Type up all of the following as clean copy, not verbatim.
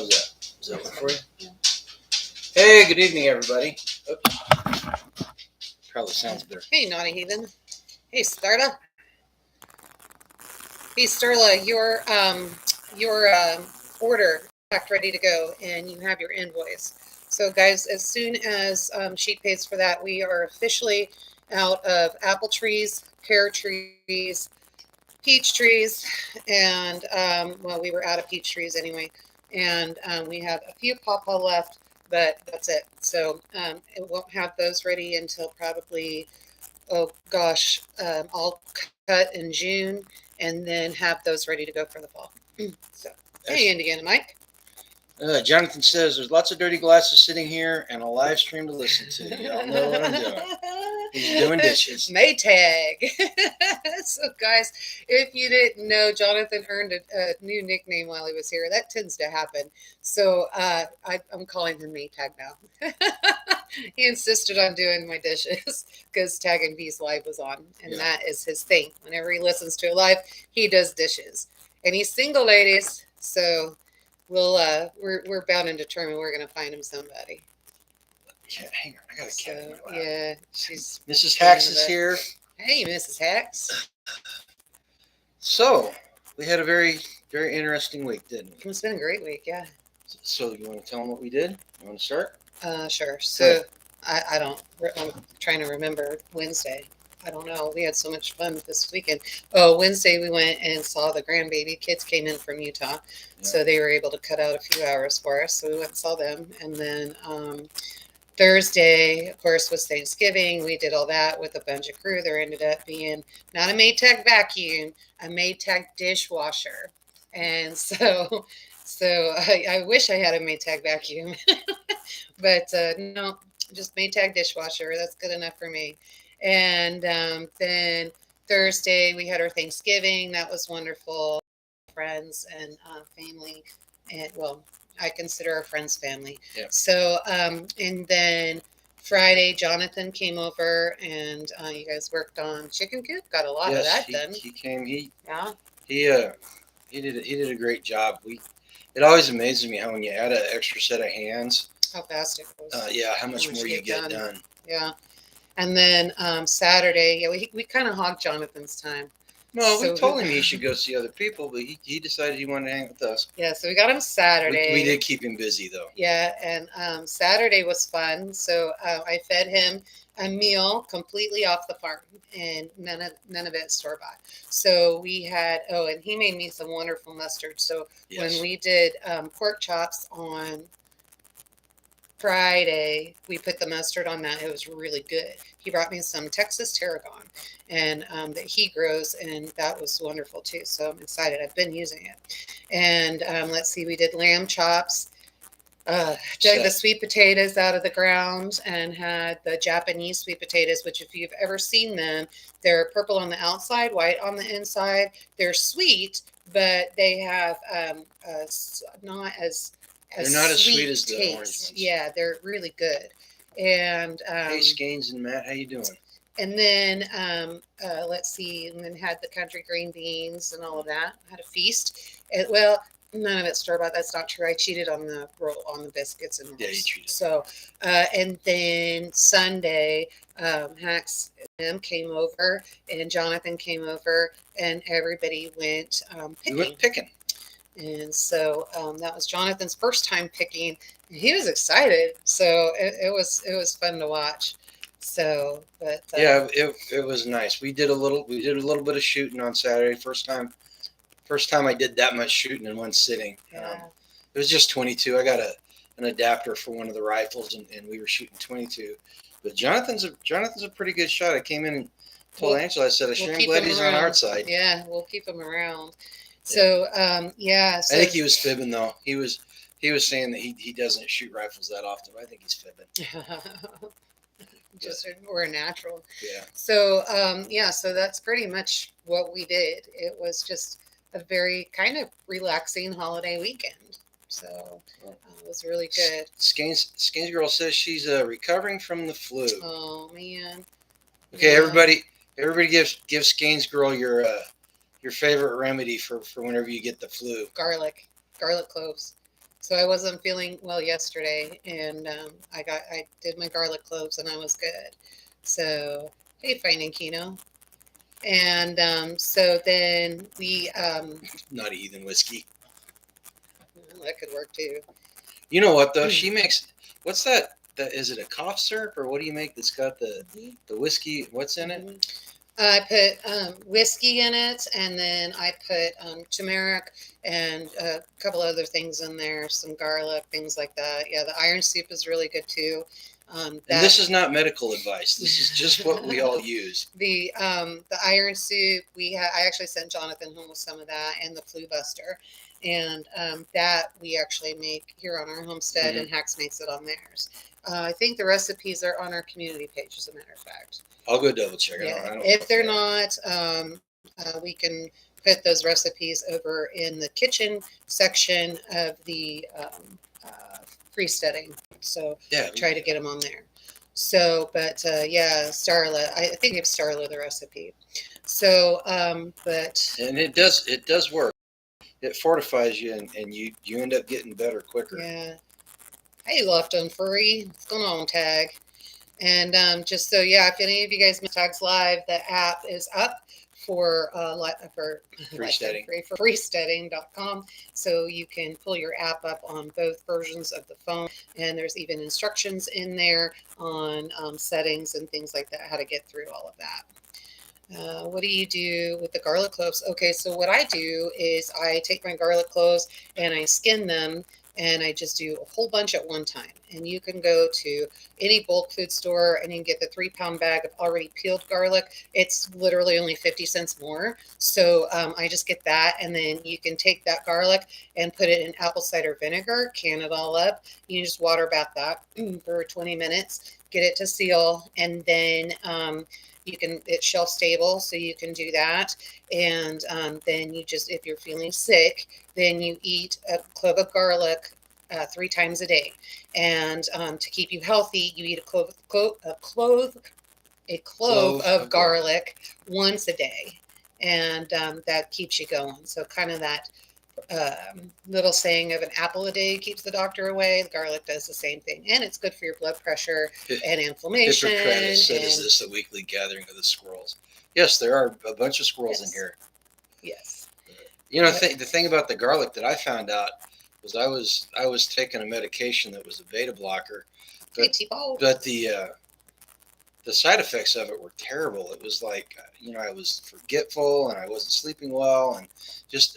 How's that? Is that work for you? Yeah. Hey, good evening, everybody. Oops. Probably sounds better. Hey, naughty heathen. Hey, Starla. Hey, Starla, your order packed ready to go, and you have your invoice. So, guys, as soon as Sheet pays for that, we are officially out of apple trees, pear trees, peach trees, and well, we were out of peach trees anyway, and we have a few pawpaw left, but that's it. So it won't have those ready until probably, oh gosh, I'll cut in June and then have those ready to go for the fall. So, hey, Indiana Mike. Jonathan says there's lots of dirty glasses sitting here and a live stream to listen to. Y'all know what I'm doing. He's doing dishes. Maytag. So, guys, if you didn't know, Jonathan earned a new nickname while he was here. That tends to happen. So I'm calling him Maytag now. He insisted on doing my dishes because Tag and Beast Live was on, and that is his thing. Whenever he listens to a live, he does dishes, and he's single, ladies. So we're bound and determined we're gonna find him somebody. Yeah, hang on, I got a cat in my lap. Yeah, she's Mrs. Hacks is here. Hey, Mrs. Hacks. So we had a very interesting week, didn't we? It's been a great week, yeah. So you want to tell them what we did? You want to start? Sure. So I don't. I'm trying to remember Wednesday. I don't know. We had so much fun this weekend. Oh, Wednesday we went and saw the grandbaby. Kids came in from Utah, so they were able to cut out a few hours for us. So we went and saw them, and then Thursday, of course, was Thanksgiving. We did all that with a bunch of crew. There ended up being not a Maytag vacuum, a Maytag dishwasher, and so I wish I had a Maytag vacuum, but no, just Maytag dishwasher. That's good enough for me. And then Thursday we had our Thanksgiving. That was wonderful. Friends and family, and well, I consider our friends family. Yeah. So and then Friday, Jonathan came over, and you guys worked on chicken coop. Got a lot of that done. He came. He did a great job. It always amazes me how when you add an extra set of hands, how fast it goes. How much more you get done. Yeah. And then Saturday, we kind of hogged Jonathan's time. No, we told him he should go see other people, but he decided he wanted to hang with us. Yeah, so we got him Saturday. We did keep him busy, though. Yeah, and Saturday was fun. So I fed him a meal completely off the farm, and none of it store bought. So we had and he made me some wonderful mustard. So when we did pork chops on Friday, we put the mustard on that. It was really good. He brought me some Texas tarragon, and that he grows, and that was wonderful too. So I'm excited. I've been using it. And let's see, we did lamb chops. Dug the sweet potatoes out of the ground and had the Japanese sweet potatoes, which if you've ever seen them, they're purple on the outside, white on the inside. They're sweet, but they have not as they're not as sweet as the orange ones. Yeah, they're really good. And hey, Skeins and Matt, how you doing? And then let's see, and then had the country green beans and all of that. Had a feast. Well, none of it store bought. That's not true. I cheated on the roll on the biscuits and rolls. Yeah, you cheated. So, and then Sunday, Hacks and them came over, and Jonathan came over, and everybody went picking. We went picking. And so that was Jonathan's first time picking. And he was excited. So it was fun to watch. So, but yeah, it was nice. We did a little bit of shooting on Saturday. First time I did that much shooting in one sitting. Yeah. It was just 22. I got an adapter for one of the rifles, and we were shooting 22. But Jonathan's a pretty good shot. I came in and told Angela, I said, I'm glad he's on our side. Yeah, we'll keep him around. So yeah. So, I think he was fibbing though. He was saying that he doesn't shoot rifles that often. But I think he's fibbing. Just we're natural. Yeah. So so that's pretty much what we did. It was just a very kind of relaxing holiday weekend. So it was really good. Skeins girl says she's recovering from the flu. Oh man. Okay, everybody give Skeins girl your favorite remedy for whenever you get the flu. Garlic cloves. So I wasn't feeling well yesterday, and I did my garlic cloves, and I was good. So hey, finding Kino, and so then we Not heathen whiskey. that could work too. You know what though? She makes what's that? That is it a cough syrup or what do you make that's got the whiskey? What's in it? I put whiskey in it, and then I put turmeric and a couple other things in there, some garlic, things like that. Yeah, the iron soup is really good too. And this is not medical advice. This is just what we all use. The iron soup I actually sent Jonathan home with some of that and the flu buster, and that we actually make here on our homestead, and Hacks makes it on theirs. I think the recipes are on our community page, as a matter of fact. I'll go double check. Yeah. I don't If they're not, we can put those recipes over in the kitchen section of the freesteading. So yeah, try to get them on there. So, but yeah, Starla, I think it's Starla the recipe. So, but and it does work. It fortifies you, and you end up getting better quicker. Yeah. Hey, Left on Furry, what's going on, Tag? And just so, yeah, if any of you guys missed Tags Live, the app is up for freesteading. For freesteading.com. So you can pull your app up on both versions of the phone. And there's even instructions in there on settings and things like that, how to get through all of that. What do you do with the garlic cloves? Okay, so what I do is I take my garlic cloves and I skin them, and I just do a whole bunch at one time. And you can go to any bulk food store and you can get the 3-pound bag of already peeled garlic. It's literally only 50 cents more. So I just get that, and then you can take that garlic and put it in apple cider vinegar, can it all up. You can just water bath that for 20 minutes, get it to seal, and then it's shelf stable, so you can do that. And then you just, if you're feeling sick, then you eat a clove of garlic 3 times a day. And to keep you healthy, you eat a clove of garlic once a day, and that keeps you going. So kind of that little saying of an apple a day keeps the doctor away. The garlic does the same thing, and it's good for your blood pressure and inflammation. Hippocrates said, "Is this a weekly gathering of the squirrels?" Yes, there are a bunch of squirrels in here. Yes. You know, the thing about the garlic that I found out was I was taking a medication that was a beta blocker, but the side effects of it were terrible. It was like, I was forgetful and I wasn't sleeping well, and just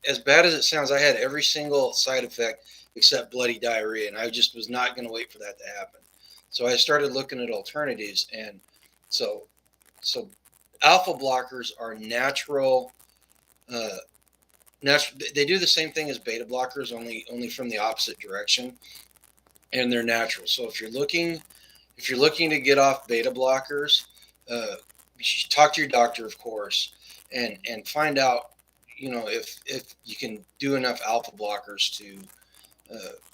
as bad as it sounds, I had every single side effect except bloody diarrhea, and I just was not going to wait for that to happen. So I started looking at alternatives, and so alpha blockers are natural. They do the same thing as beta blockers, only from the opposite direction, and they're natural. So if you're looking to get off beta blockers, you should talk to your doctor, of course, and find out, if you can do enough alpha blockers to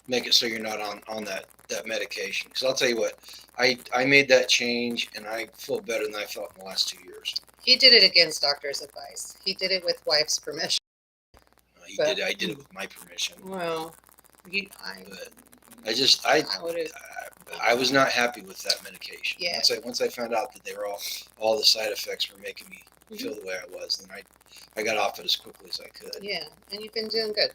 make it so you're not on that medication. Because I'll tell you what, I made that change, and I feel better than I felt in the last 2 years. He did it against doctor's advice. He did it with wife's permission. I did it with my permission. Well, I was not happy with that medication. Yeah. Once I found out that they were all the side effects were making me feel the way I was, then I got off it as quickly as I could. Yeah, and you've been doing good.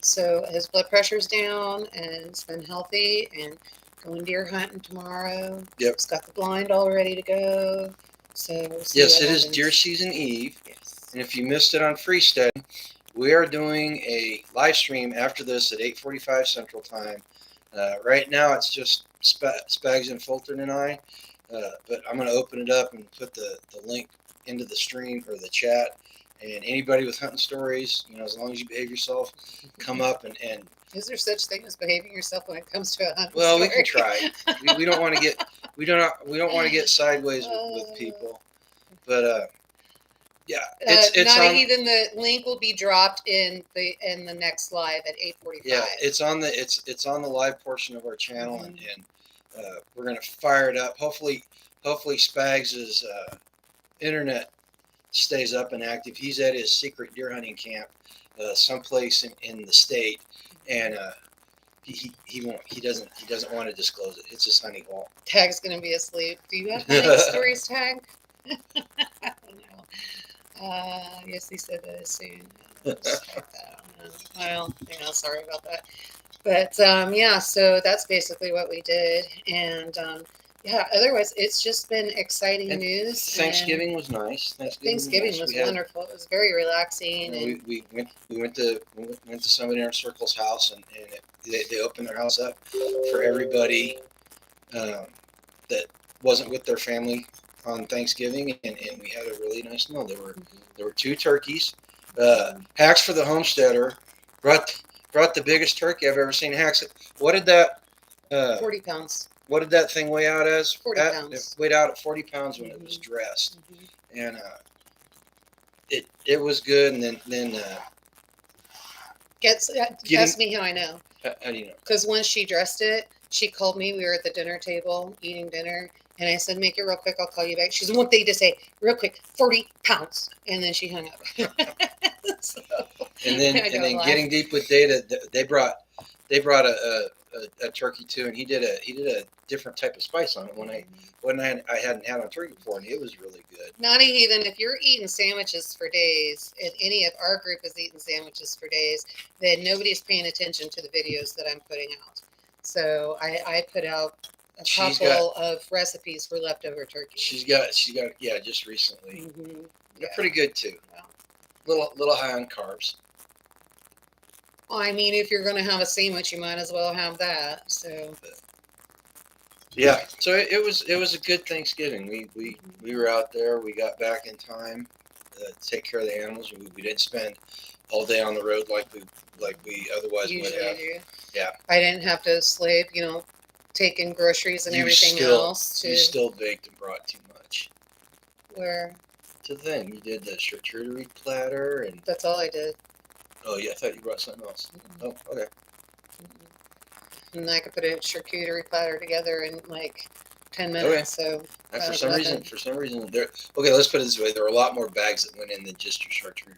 So his blood pressure's down, and it's been healthy, and going deer hunting tomorrow. Yep. He's got the blind all ready to go. So yes, it is deer season eve. Yes. And if you missed it on Freestead, we are doing a live stream after this at 8:45 Central Time. Right now, it's just Spags and Fulton and I, but I'm going to open it up and put the link into the stream or the chat. And anybody with hunting stories, as long as you behave yourself, come up and. Is there such thing as behaving yourself when it comes to a hunting Well, story? we can try. we don't want to get we don't want to get sideways with people, but yeah, it's not on, even the link will be dropped in the next live at 8:45. Yeah, it's on the live portion of our channel, and we're gonna fire it up. Hopefully Spags' internet stays up and active. He's at his secret deer hunting camp, someplace in the state, and he doesn't want to disclose it. It's his hunting hole. Tag's gonna be asleep. Do you have hunting stories, Tag? I don't know. Yes, he said that soon. Well, yeah, sorry about that. But yeah, so that's basically what we did, and yeah, otherwise it's just been exciting And news. Thanksgiving was nice. Thanksgiving was wonderful. It was very relaxing. And We went to somebody in our circle's house, and they opened their house up for everybody that wasn't with their family on Thanksgiving, and we had a really nice meal. There were 2 turkeys. Hacks for the homesteader brought the biggest turkey I've ever seen. Hacks, what did that 40 pounds. what did that thing weigh out as? 40 pounds. It weighed out at 40 pounds when it was dressed, and it was good. And then ask me how I know. how do you know? Because when she dressed it, she called me. We were at the dinner table eating dinner, and I said, "Make it real quick. I'll call you back." She said, "What they just say? Real quick, 40 pounds," and then she hung up. So, and then getting deep with data, they brought a turkey too, and he did a different type of spice on it when I hadn't had on turkey before, and it was really good. Not even if you're eating sandwiches for days, and any of our group is eating sandwiches for days, then nobody's paying attention to the videos that I'm putting out. So I put out a couple of recipes for leftover turkey. She's got yeah, just recently. They're pretty good too. Yeah. Little high on carbs. Well, I mean, if you're going to have a sandwich, you might as well have that. So. Yeah, so it was a good Thanksgiving. We were out there. We got back in time to take care of the animals. We didn't spend all day on the road like we otherwise Usually would have. do. Yeah, I didn't have to slave, taking groceries and everything else. You still baked and brought too much. Where? To the thing you did the charcuterie platter, and that's all I did. Oh yeah, I thought you brought something else. Oh, okay. And I could put a charcuterie platter together in like 10 minutes. Okay. So and for some reason, there. Okay, let's put it this way: there were a lot more bags that went in than just your charcuterie.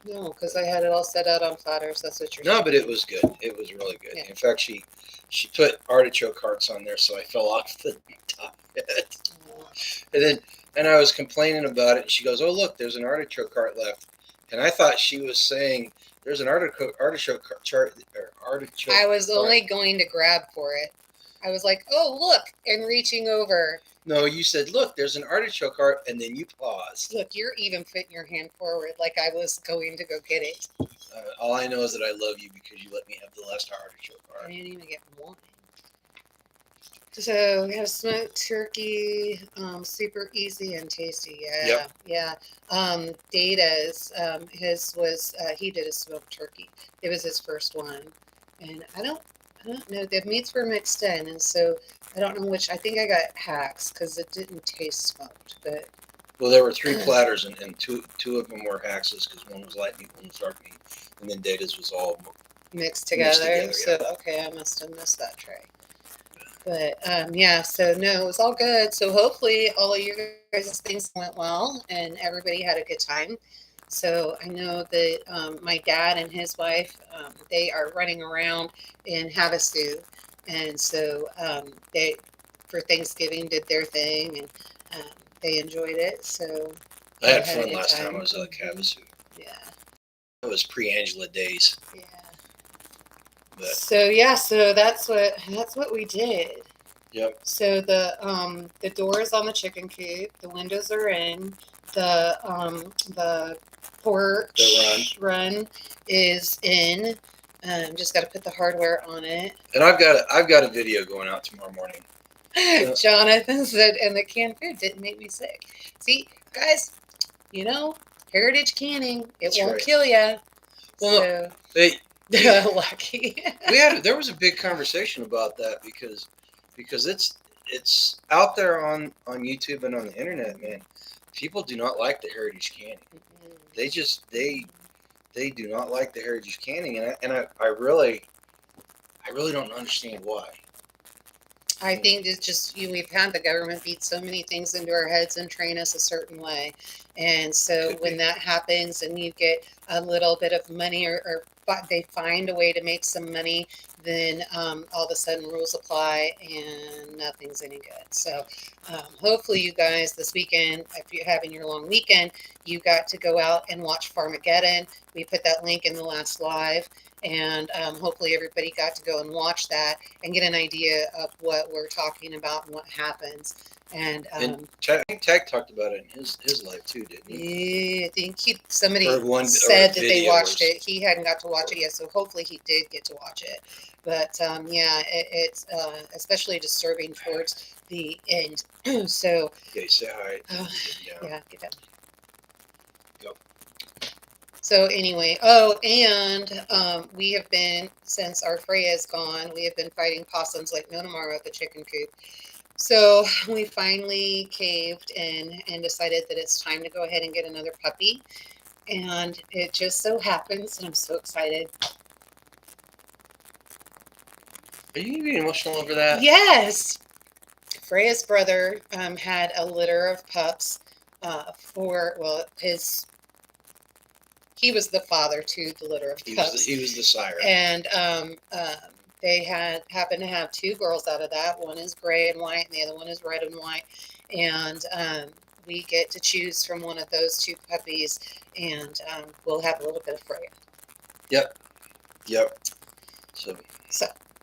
No, because I had it all set out on platters. That's what you're saying. No, but it was good. It was really good. Yeah. In fact, she put artichoke hearts on there, so I fell off the top of it. And I was complaining about it, and she goes, "Oh, look, there's an artichoke heart left." And I thought she was saying there's an artichoke chart or artichoke. I was only going to grab for it. I was like, "Oh, look," and reaching over. No, you said, "Look, there's an artichoke heart," and then you paused. Look, you're even putting your hand forward like I was going to go get it. All I know is that I love you because you let me have the last artichoke heart. I didn't even get one. So we have smoked turkey, super easy and tasty. Yeah, yep. Yeah. Data's his was he did a smoked turkey. It was his first one, and I don't know. The meats were mixed in, and so I don't know which. I think I got Hacks because it didn't taste smoked. But well, there were 3 platters, and two of them were Hacks's because one was light meat, one was dark meat, and then Data's was all mixed together. So okay, I must have missed that tray. But yeah, so no, it was all good. So hopefully all of you guys' things went well and everybody had a good time. So I know that my dad and his wife, they are running around in Havasu. And so they, for Thanksgiving, did their thing and they enjoyed it. So I had fun last time I was at Havasu. Yeah. It was pre-Angela days. Yeah. But. So yeah, so that's what we did. Yep. So the doors on the chicken coop, the windows are in, the porch run is in. Just got to put the hardware on it. And I've got a video going out tomorrow morning. Jonathan said, and the canned food didn't make me sick. See, guys, heritage canning, it won't kill you. Well, so. Lucky. There was a big conversation about that because it's out there on YouTube and on the internet, man. People do not like the heritage canning. Mm-hmm. They do not like the heritage canning, and I really don't understand why. I think it's just we've had the government beat so many things into our heads and train us a certain way. And so Could when be. that happens and you get a little bit of money but they find a way to make some money, then all of a sudden rules apply and nothing's any good. So hopefully you guys this weekend, if you're having your long weekend, you got to go out and watch Farmageddon. We put that link in the last live. And hopefully everybody got to go and watch that and get an idea of what we're talking about and what happens. And I think Tag talked about it in his life too, didn't he? yeah, I think somebody Or said that they video watched or it. He hadn't got to watch it yet, so hopefully he did get to watch it. But yeah, it's especially disturbing towards the end. So Okay, say hi. yeah, get down. Go. So anyway, and we have been, since our Freya is gone, we have been fighting possums like no tomorrow at the chicken coop. So we finally caved in and decided that it's time to go ahead and get another puppy. And it just so happens, and I'm so excited. Are you getting emotional over that? Yes, Freya's brother had a litter of pups he was the father to the litter of pups. He was the sire. And they happened to have two girls out of that. One is gray and white, and the other one is red and white. And we get to choose from one of those two puppies, and we'll have a little bit of Freya. Yep. So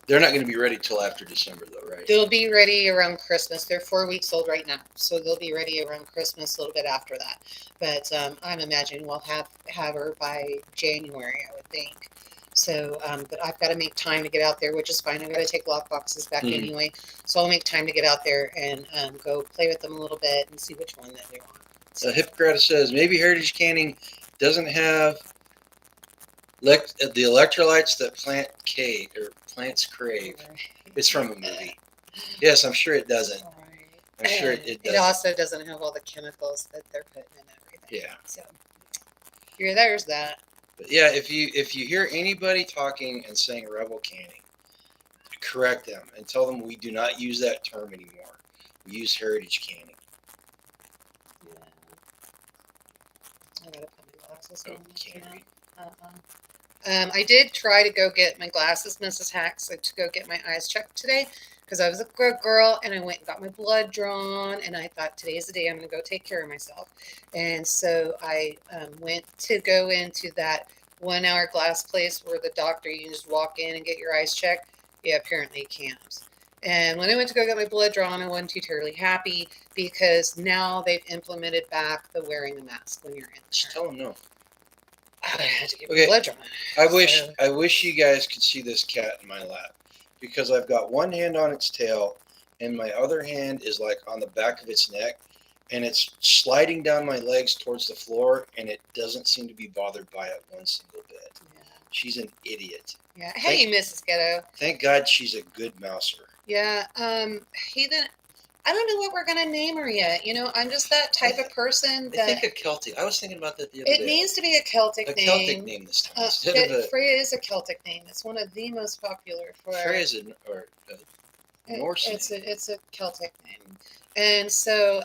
they're not going to be ready till after December, though, right? They'll be ready around Christmas. They're 4 weeks old right now, so they'll be ready around Christmas, a little bit after that. But I'm imagining we'll have her by January, I would think. So, but I've got to make time to get out there, which is fine. I've got to take lock boxes back anyway, so I'll make time to get out there and go play with them a little bit and see which one that they want. So Hippocrates says maybe heritage canning doesn't have the electrolytes that plants crave. It's from a movie. Yes, I'm sure it doesn't. I'm sure it doesn't. It also doesn't have all the chemicals that they're putting in everything. Yeah. So there's that. But yeah, if you hear anybody talking and saying rebel canning, correct them and tell them we do not use that term anymore. We use heritage canning. Yeah. I gotta put my glasses on. Canning. I did try to go get my glasses, Mrs. Hacks, to go get my eyes checked today because I was a good girl and I went and got my blood drawn and I thought today's the day I'm going to go take care of myself. And so I went to go into that 1 hour glass place where the doctor, you can just walk in and get your eyes checked. Yeah, apparently you can't. And when I went to go get my blood drawn, I wasn't too terribly happy because now they've implemented back the wearing a mask when you're in there. Just tell them no. I had to get my blood drawn. I wish you guys could see this cat in my lap because I've got one hand on its tail and my other hand is like on the back of its neck and it's sliding down my legs towards the floor and it doesn't seem to be bothered by it one single bit. Yeah. She's an idiot. Yeah. Hey, Mrs. Ghetto. Thank God she's a good mouser. Yeah. I don't know what we're gonna name her yet. I'm just that type of person that I think a Celtic. I was thinking about that the other day. It needs to be a Celtic name. A Celtic name this time. Freya is a Celtic name. It's one of the most popular for. Freya is a Norse name. It's a Celtic name, and so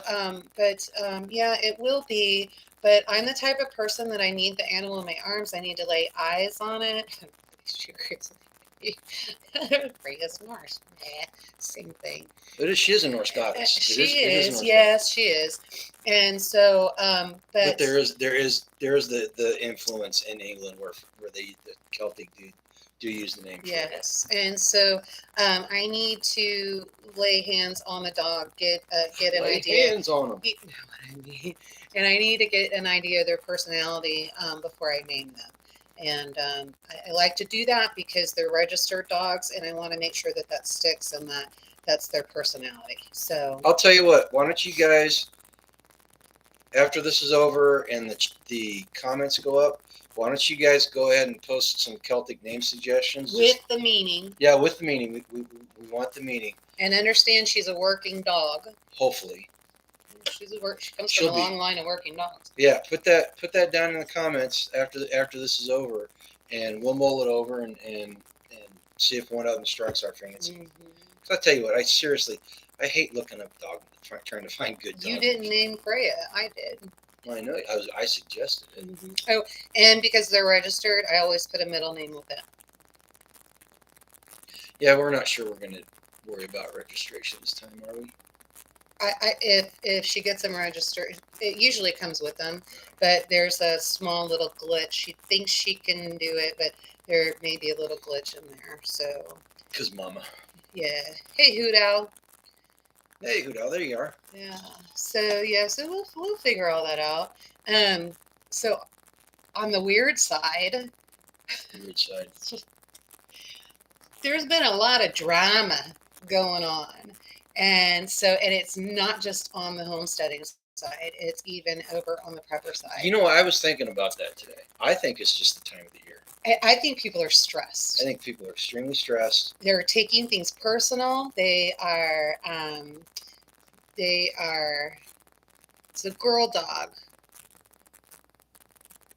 yeah, it will be. But I'm the type of person that I need the animal in my arms. I need to lay eyes on it. Freya's Norse. Yeah, same thing. But she is a Norse goddess. She is. Yes, she is. And so, but there is the influence in England where the Celtic do use the name. Yes, and so I need to lay hands on the dog, get an idea. Hands on them. You know what I mean? And I need to get an idea of their personality before I name them. And I like to do that because they're registered dogs, and I want to make sure that sticks and that's their personality. So I'll tell you what. Why don't you guys, after this is over and the comments go up, why don't you guys go ahead and post some Celtic name suggestions with the meaning? Yeah, with the meaning. We want the meaning. And understand she's a working dog. Hopefully. She comes from a long line of working dogs. Yeah, put that down in the comments after this is over, and we'll mull it over and see if one of them strikes our fancy. 'Cause I tell you what, I hate looking up trying to find good dogs. You didn't name Freya. I did. Well, I know. I suggested it. Oh, and because they're registered, I always put a middle name with it. Yeah, we're not sure we're going to worry about registration this time, are we? If she gets them registered, it usually comes with them, but there's a small little glitch. She thinks she can do it, but there may be a little glitch in there. So, Because Mama. yeah. Hey, Hoot Owl. Hey, Hoodal, there you are. Yeah. So we'll figure all that out. So on the weird side, Weird side. there's been a lot of drama going on. And it's not just on the homesteading side, it's even over on the prepper side. You know what? I was thinking about that today. I think it's just the time of the year. I think people are stressed. I think people are extremely stressed. They're taking things personal. It's a girl dog.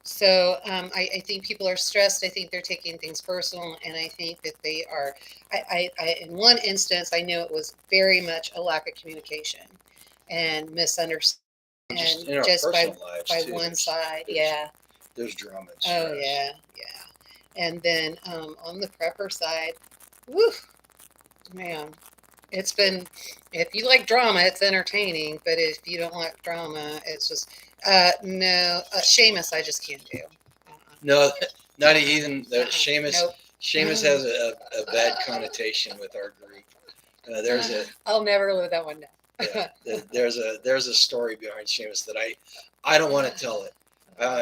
So I think people are stressed. I think they're taking things personal, and I think that they are. In one instance, I know it was very much a lack of communication and misunderstanding, and just by one side, yeah. There's drama. And stress. Oh yeah. And then on the prepper side, whew, man, it's been. If you like drama, it's entertaining. But if you don't like drama, it's just. No, Seamus, I just can't do. No, not even Seamus. Nope. Seamus has a bad connotation with our group. I'll never live that one down. Yeah, there's a story behind Seamus that I don't want to tell it.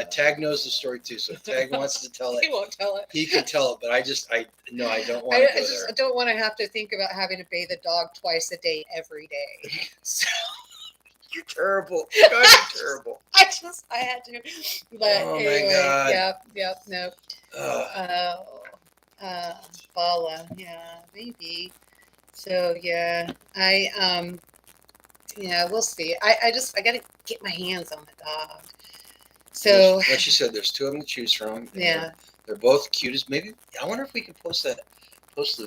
Tag knows the story too, so if Tag wants to tell it, he won't tell it. He can tell it, but I don't want to go there. I don't want to have to think about having to bathe a dog twice a day every day. So. You're terrible. God, you're terrible. I had to. But oh anyway, my God. Yep, nope. Bala, yeah, maybe. So yeah, we'll see. I gotta get my hands on the dog. So like she said, there's two of them to choose from. Yeah. They're both cute as maybe. I wonder if we can post the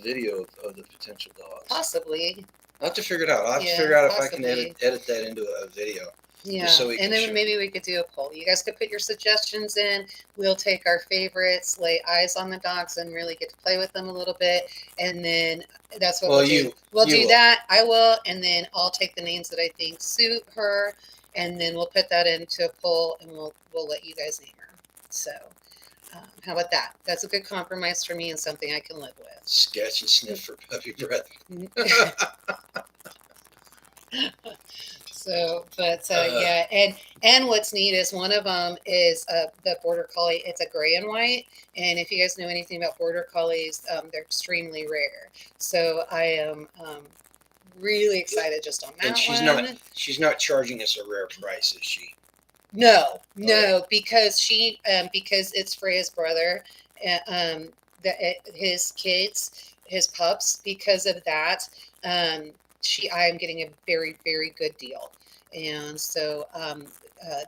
video of the potential dogs. Possibly. I'll have to figure it out. I'll have to figure out possibly. if I can edit that into a video. Yeah, and then maybe we could do a poll. You guys could put your suggestions in. We'll take our favorites, lay eyes on the dogs, and really get to play with them a little bit. And then that's what we'll do. We'll do that. I will, and then I'll take the names that I think suit her, and then we'll put that into a poll, and we'll let you guys name her. So. How about that? That's a good compromise for me and something I can live with. Sketch and sniff for puppy breath. Yeah, and what's neat is one of them is the border collie. It's a gray and white, and if you guys know anything about border collies, they're extremely rare. So I am really excited just on that. And she's not charging us a rare price, is she? No, because because it's Freya's brother, his kids, his pups. Because of that, I'm getting a very, very good deal, and so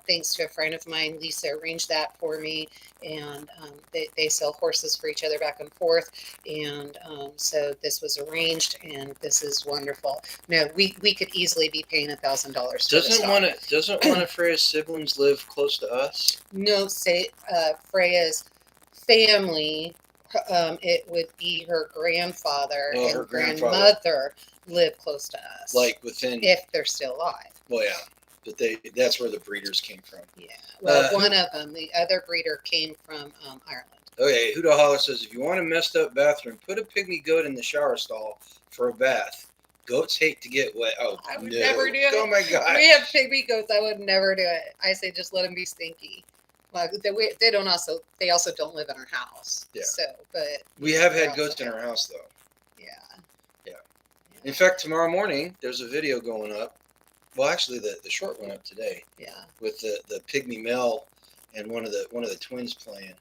thanks to a friend of mine, Lisa arranged that for me, and they sell horses for each other back and forth, and so this was arranged, and this is wonderful. No, we could easily be paying $1,000. Doesn't one of Freya's siblings live close to us? No, Freya's family. It would be her grandfather and her grandmother live close to us. Like within, if they're still alive. Well, yeah. But that's where the breeders came from. Yeah. Well, one of them, the other breeder came from Ireland. Okay, Hudo Holler says, if you want a messed up bathroom, put a pygmy goat in the shower stall for a bath. Goats hate to get wet. Oh, I would never do it. Oh my God. We have pygmy goats. I would never do it. I say just let them be stinky. Well, they also don't live in our house. Yeah. So, but we have had goats in our house though. Yeah. In fact, tomorrow morning there's a video going up. Well, actually, the short went up today. Yeah. With the pygmy male and one of the twins playing.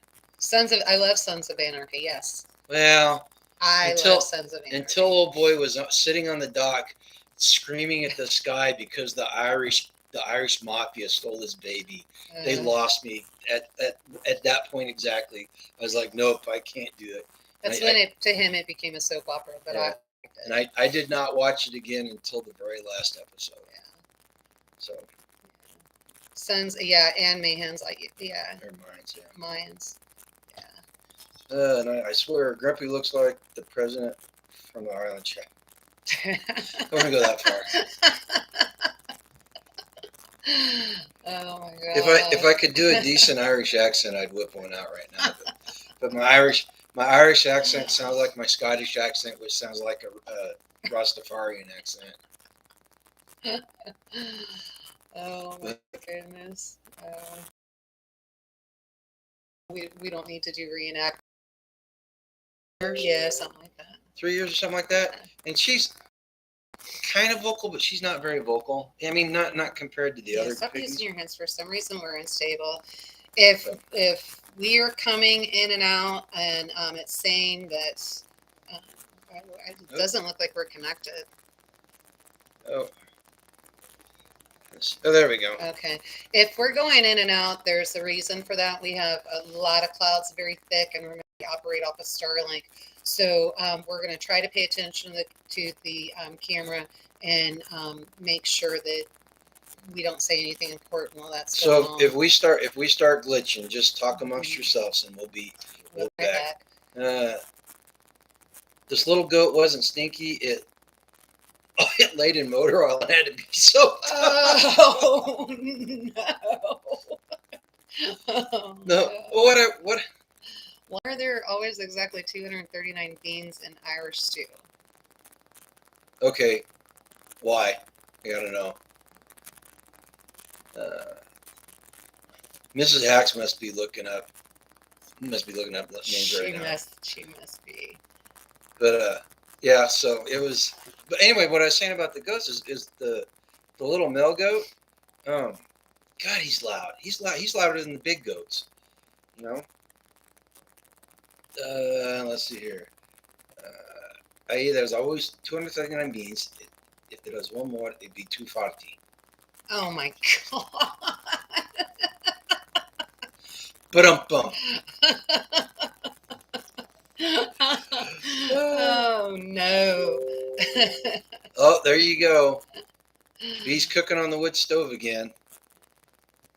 I love Sons of Anarchy. Yes. Well, I love Sons of Anarchy. Until old boy was sitting on the dock, screaming at the sky because the Irish mafia stole his baby. They lost me at that point exactly. I was like, nope, I can't do it. That's when to him it became a soap opera, but I liked And I did not watch it again until the very last episode. Yeah. So. Sons, yeah, and Mayhens, yeah. Or Mayans, yeah. Mayans, yeah. And I swear, Grumpy looks like the president from the Island Chat. I don't want to go that far. Oh my god! If I could do a decent Irish accent, I'd whip one out right now. But my Irish accent sounds like my Scottish accent, which sounds like a Rastafarian accent. Oh my goodness! We don't need to do reenact. Yeah, something like that. 3 years or something like that. And she's kind of vocal, but she's not very vocal. I mean, not compared to the other. Stop piggies. using your hands. For some reason, we're unstable. If we are coming in and out, and it's saying that it doesn't look like we're connected. Oh, there we go. Okay. If we're going in and out, there's a reason for that. We have a lot of clouds, very thick, and remember, we operate off of Starlink. So we're going to try to pay attention to the camera and make sure that we don't say anything important while that's going on. So if we start glitching, just talk amongst yourselves, and we'll be back. This little goat wasn't stinky. It laid in motor oil and had to be soaked. Oh no! Oh, No. What? Why are there always exactly 239 beans in Irish stew? Okay. Why? I gotta know. Mrs. Hacks must be looking up. Names right now. She must be. But yeah. So it was. But anyway, what I was saying about the goats is the little male goat. God, he's loud. He's loud. He's louder than the big goats. You know. Let's see here. There's always 239 beans. If there was one more, it'd be 240. Oh my god! Ba-dum-bum. Oh no! Oh, there you go. Bees cooking on the wood stove again.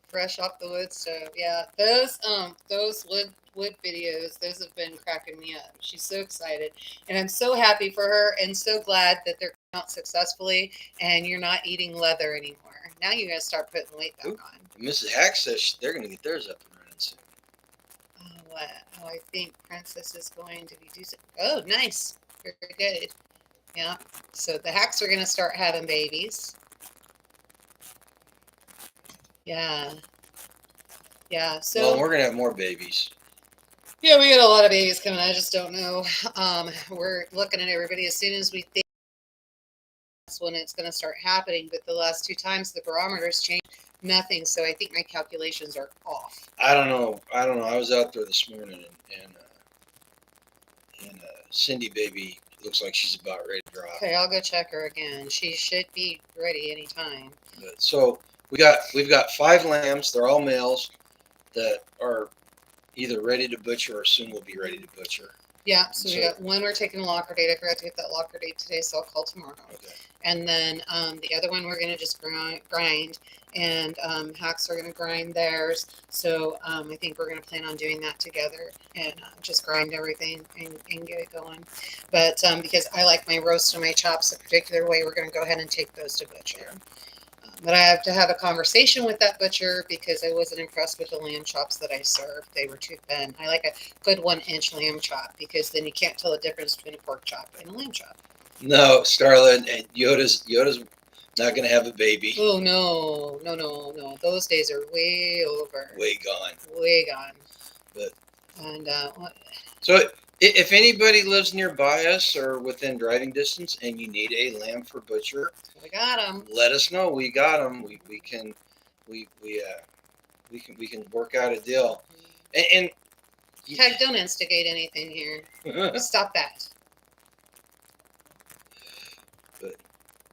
Fresh off the wood stove. Yeah, those wood videos, those have been cracking me up. She's so excited, and I'm so happy for her, and so glad that they're coming out successfully, and you're not eating leather anymore. Now you're gonna start putting weight back on. Mrs. Hack says they're gonna get theirs up and running soon. Oh, what? Oh, I think Princess is going to be decent. Oh, nice. Very good. Yeah. So the Hacks are gonna start having babies. Yeah. Yeah. So well, we're gonna have more babies. Yeah, we got a lot of babies coming. I just don't know. We're looking at everybody. As soon as we think that's when it's going to start happening. But the last 2 times the barometers changed, nothing. So I think my calculations are off. I don't know. I was out there this morning, and Cindy baby looks like she's about ready to drop. Okay, I'll go check her again. She should be ready anytime. So we've got 5 lambs. They're all males that are either ready to butcher or soon will be ready to butcher. Yeah, so we got one we're taking a locker date. I forgot to get that locker date today, so I'll call tomorrow. Okay. And then the other one we're going to just grind, and Hacks are going to grind theirs. So I think we're going to plan on doing that together and just grind everything and get it going. But because I like my roast and my chops a particular way, we're going to go ahead and take those to butcher. But I have to have a conversation with that butcher because I wasn't impressed with the lamb chops that I served. They were too thin. I like a good 1-inch lamb chop because then you can't tell the difference between a pork chop and a lamb chop. No, Starla, and Yoda's not going to have a baby. Oh, no. Those days are way over. Way gone. Way gone. But and so if anybody lives nearby us or within driving distance and you need a lamb for butcher, we got them. Let us know. We got them. We can work out a deal. And Heck, don't instigate anything here. Stop that. But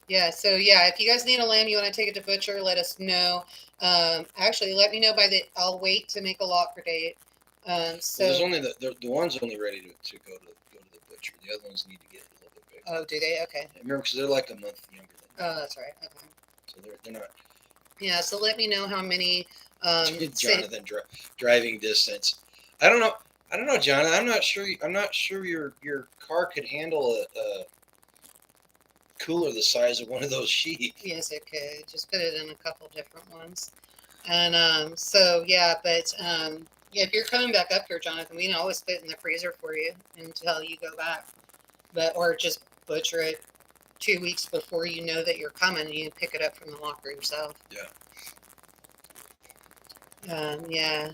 yeah, so yeah, if you guys need a lamb, you want to take it to butcher, let us know. Actually, let me know I'll wait to make a locker date. Well, So there's only the one's only ready to go to the butcher. The other ones need to get a little bit bigger. oh, do they? Okay. I remember because they're like a month younger than Oh, that's right. Okay. so they're not. Yeah. So let me know how many. Jonathan driving distance. I don't know. I don't know, Jonathan. I'm not sure. I'm not sure your car could handle a cooler the size of one of those sheep. Yes, it could. Just put it in a couple different ones. And so yeah, but yeah, if you're coming back up here, Jonathan, we can always put it in the freezer for you until you go back. But or just butcher it 2 weeks before you know that you're coming, and you pick it up from the locker yourself. Yeah. Yeah,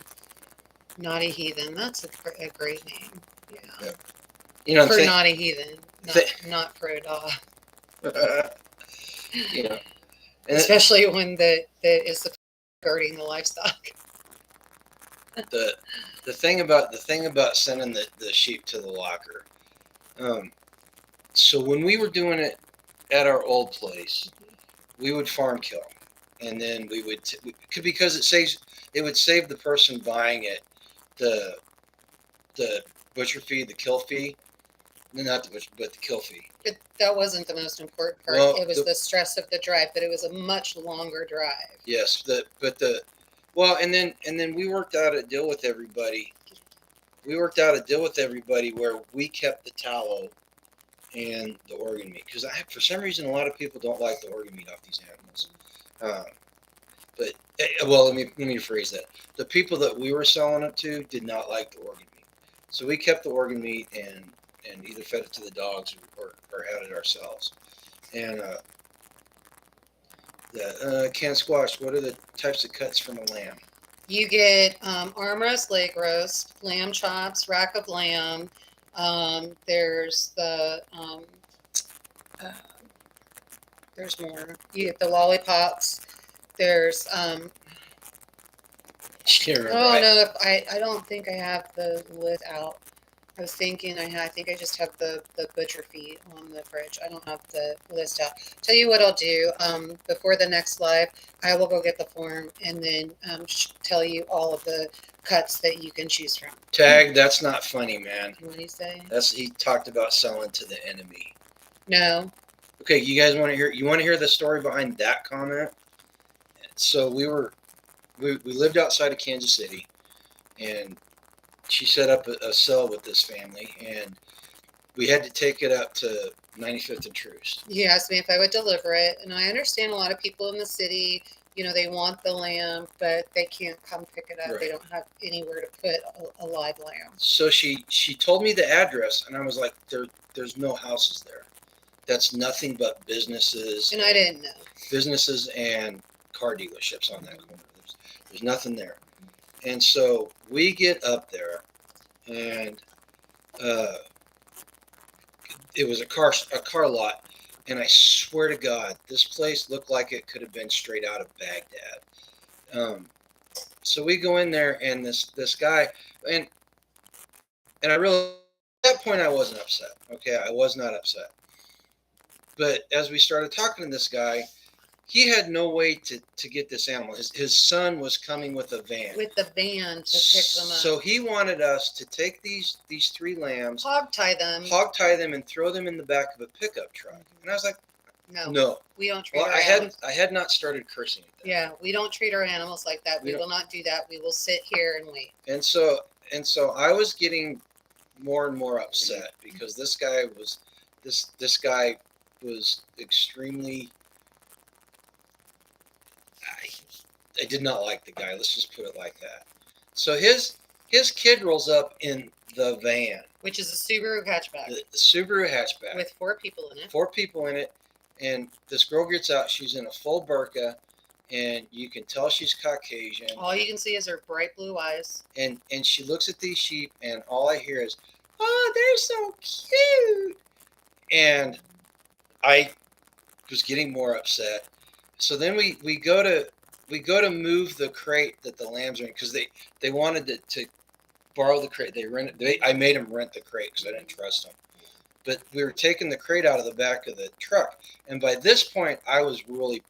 Naughty Heathen. That's a great name. Yeah. Yeah. You know, for Naughty Heathen, not for a dog. You know, especially when that is guarding the livestock. the thing about sending the sheep to the locker. So when we were doing it at our old place, we would farm kill, and then we would because it would save the person buying it the butcher fee, the kill fee. Not the butcher, but the kill fee. But that wasn't the most important part. Well, it was the stress of the drive, but it was a much longer drive. Yes, and then we worked out a deal with everybody. We worked out a deal with everybody where we kept the tallow and the organ meat because for some reason a lot of people don't like the organ meat off these animals. But well, let me rephrase that. The people that we were selling it to did not like the organ meat, so we kept the organ meat and either fed it to the dogs or had it ourselves. And the canned squash. What are the types of cuts from a lamb? You get arm roast, leg roast, lamb chops, rack of lamb. There's there's more. You get the lollipops. There's no, I don't think I have the lid out. I was thinking I think I just have the butcher feet on the fridge. I don't have the list out. Tell you what I'll do. Before the next live, I will go get the form and then tell you all of the cuts that you can choose from. Tag, that's not funny, man. What do you say? He talked about selling to the enemy. No. Okay, you guys want to hear? You want to hear the story behind that comment? So we lived outside of Kansas City, and she set up a cell with this family, and we had to take it up to 95th and Troost. You asked me if I would deliver it, and I understand a lot of people in the city, they want the lamb, but they can't come pick it up. Right. They don't have anywhere to put a live lamb. So she told me the address, and I was like, there's no houses there. That's nothing but businesses. And I didn't know. Businesses and car dealerships on that corner. There's nothing there. And so we get up there, and it was a car lot, and I swear to God, this place looked like it could have been straight out of Baghdad. So we go in there, and this guy, and I really, at that point I wasn't upset. Okay, I was not upset. But as we started talking to this guy, he had no way to get this animal. His son was coming with a van. With the van to pick them up. So he wanted us to take these 3 lambs, hog tie them, and throw them in the back of a pickup truck. And I was like, no, we don't treat. Well, I had not started cursing at that. Yeah, we don't treat our animals like that. We will not do that. We will sit here and wait. And so I was getting more and more upset because this guy was extremely. I did not like the guy. Let's just put it like that. So his kid rolls up in the van, which is a Subaru hatchback. The Subaru hatchback with 4 people in it. 4 people in it, and this girl gets out. She's in a full burqa, and you can tell she's Caucasian. All you can see is her bright blue eyes. And she looks at these sheep, and all I hear is, "Oh, they're so cute," and I was getting more upset. So then we go to move the crate that the lambs are in because they wanted to borrow the crate. I made them rent the crate because I didn't trust them. But we were taking the crate out of the back of the truck, and by this point I was really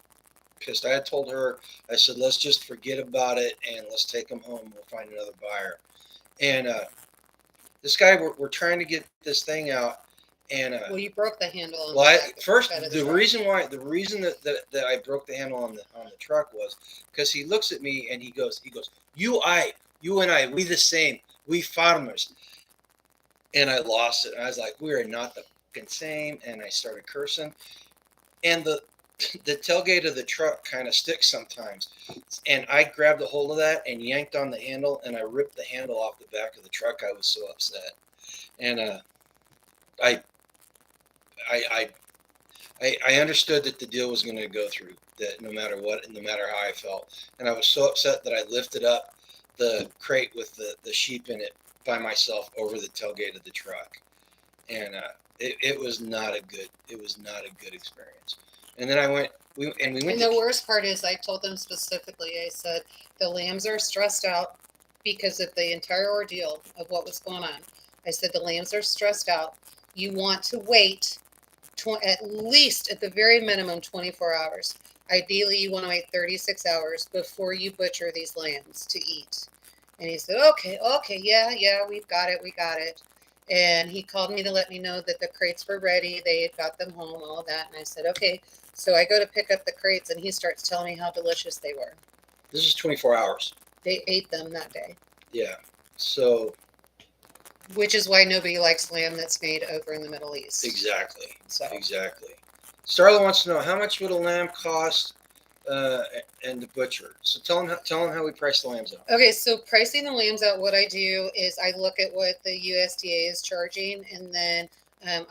pissed. I had told her, I said, let's just forget about it and let's take them home. We'll find another buyer. And this guy, we're trying to get this thing out, and Well, you broke the handle on well, the first side of the truck. reason that I broke the handle on the truck was because he looks at me and he goes, you and I, we the same, we farmers, and I lost it. And I was like, we are not the fucking same, and I started cursing, and the tailgate of the truck kind of sticks sometimes, and I grabbed a hold of that and yanked on the handle, and I ripped the handle off the back of the truck. I was so upset, and I I I understood that the deal was going to go through, that no matter what, and no matter how I felt. And I was so upset that I lifted up the crate with the sheep in it by myself over the tailgate of the truck. And it was not a good experience. And then we went And to, the worst part is, I told them specifically, I said, the lambs are stressed out because of the entire ordeal of what was going on. I said, the lambs are stressed out. You want to wait at least, at the very minimum, 24 hours. Ideally, you want to wait 36 hours before you butcher these lambs to eat. And he said, okay, yeah, we got it. And he called me to let me know that the crates were ready. They had got them home, all of that. And I said, okay. So I go to pick up the crates, and he starts telling me how delicious they were. this is 24 hours. They ate them that day. Yeah. So. Which is why nobody likes lamb that's made over in the Middle East. Exactly. So. Exactly. Starla wants to know, how much would a lamb cost and the butcher. So tell them how we price the lambs out. Okay, so pricing the lambs out, what I do is I look at what the USDA is charging, and then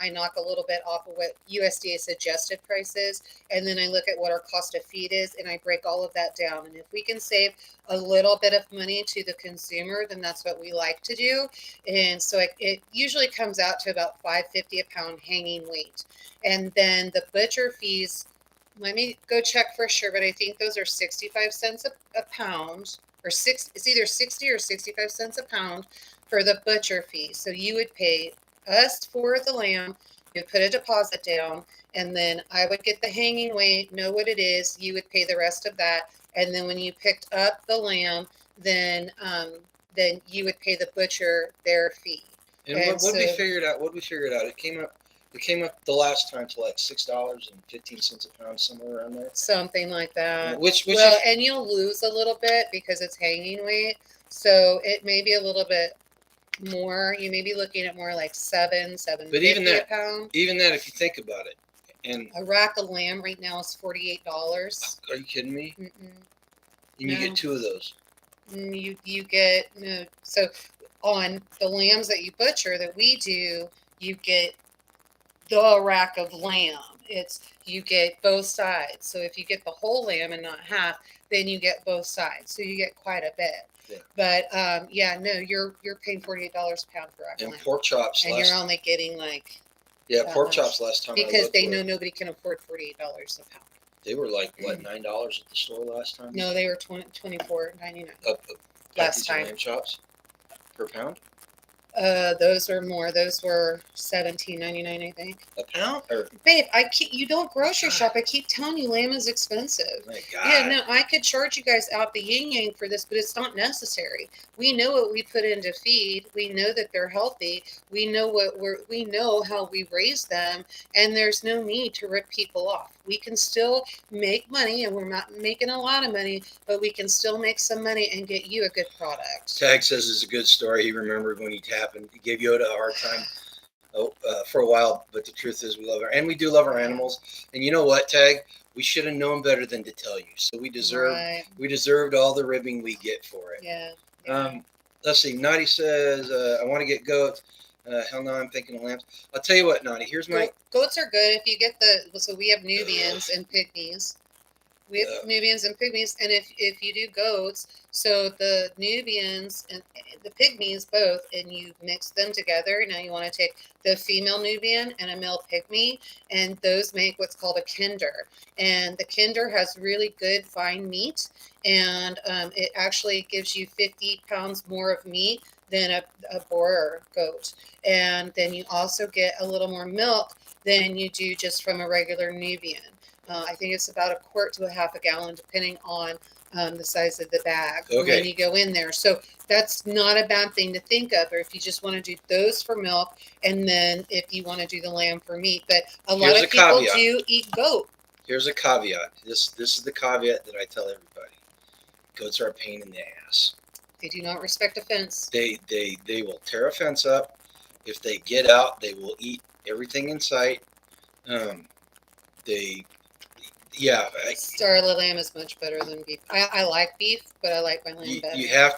I knock a little bit off of what USDA suggested price is, and then I look at what our cost of feed is, and I break all of that down. And if we can save a little bit of money to the consumer, then that's what we like to do. And so it usually comes out to about $5.50 a pound hanging weight. And then the butcher fees, let me go check for sure, but I think those are 65 cents a pound, or it's either 60 or 65 cents a pound for the butcher fee. So you would pay us for the lamb, you would put a deposit down, and then I would get the hanging weight, know what it is, you would pay the rest of that, and then when you picked up the lamb, then you would pay the butcher their fee. And what we figured out, it came up the last time to like $6.15 a pound, somewhere around there. Something like that. Which and you'll lose a little bit because it's hanging weight, so it may be a little bit more. You may be looking at more like $7.50 a pound. Even that, if you think about it, and a rack of lamb right now is $48. Are you kidding me? Mm-mm. And you get two of those. You get no. So on the lambs that you butcher that we do, you get the rack of lamb. You get both sides. So if you get the whole lamb and not half, then you get both sides. So you get quite a bit. Yeah. But you're paying $48 a pound for rack of lamb. Pork chops. And you're only getting like pork chops last time. Because they know nobody can afford $48 a pound. They were like what, $9 at the store last time? No, they were $24.99 last time. Lamb chops per pound. Those are more. Those were $17.99, I think. A pound? Or babe, you don't grocery shop. I keep telling you, lamb is expensive. My God. Yeah, no, I could charge you guys out the yin yang for this, but it's not necessary. We know what we put into feed. We know that they're healthy. We know we know how we raise them, and there's no need to rip people off. We can still make money, and we're not making a lot of money, but we can still make some money and get you a good product. Tag says it's a good story. He remembered when he happened. He gave Yoda a hard time for a while, but the truth is we love her, and we do love our animals. And you know what, Tag? We should have known better than to tell you. So we deserved all the ribbing we get for it. Yeah. Let's see. Naughty says, I want to get goats. Hell no, I'm thinking of lambs. I'll tell you what, Naughty. Here's my goats are good if you get so we have Nubians and pygmies. We have Nubians and pygmies, and if you do goats, so the Nubians and the pygmies both, and you mix them together. Now you want to take the female Nubian and a male pygmy, and those make what's called a kinder. And the kinder has really good fine meat, and it actually gives you 50 pounds more of meat than a boar goat. And then you also get a little more milk than you do just from a regular Nubian. I think it's about a quart to a half a gallon, depending on the size of the bag Okay. when you go in there. So that's not a bad thing to think of, or if you just want to do those for milk, and then if you want to do the lamb for meat. But a lot Here's of a people caveat. do eat goat. Here's a caveat. This is the caveat that I tell everybody. Goats are a pain in the ass. They do not respect a fence. They will tear a fence up. If they get out, they will eat everything in sight. They yeah. Starla lamb is much better than beef. I like beef, but I like my lamb better. You have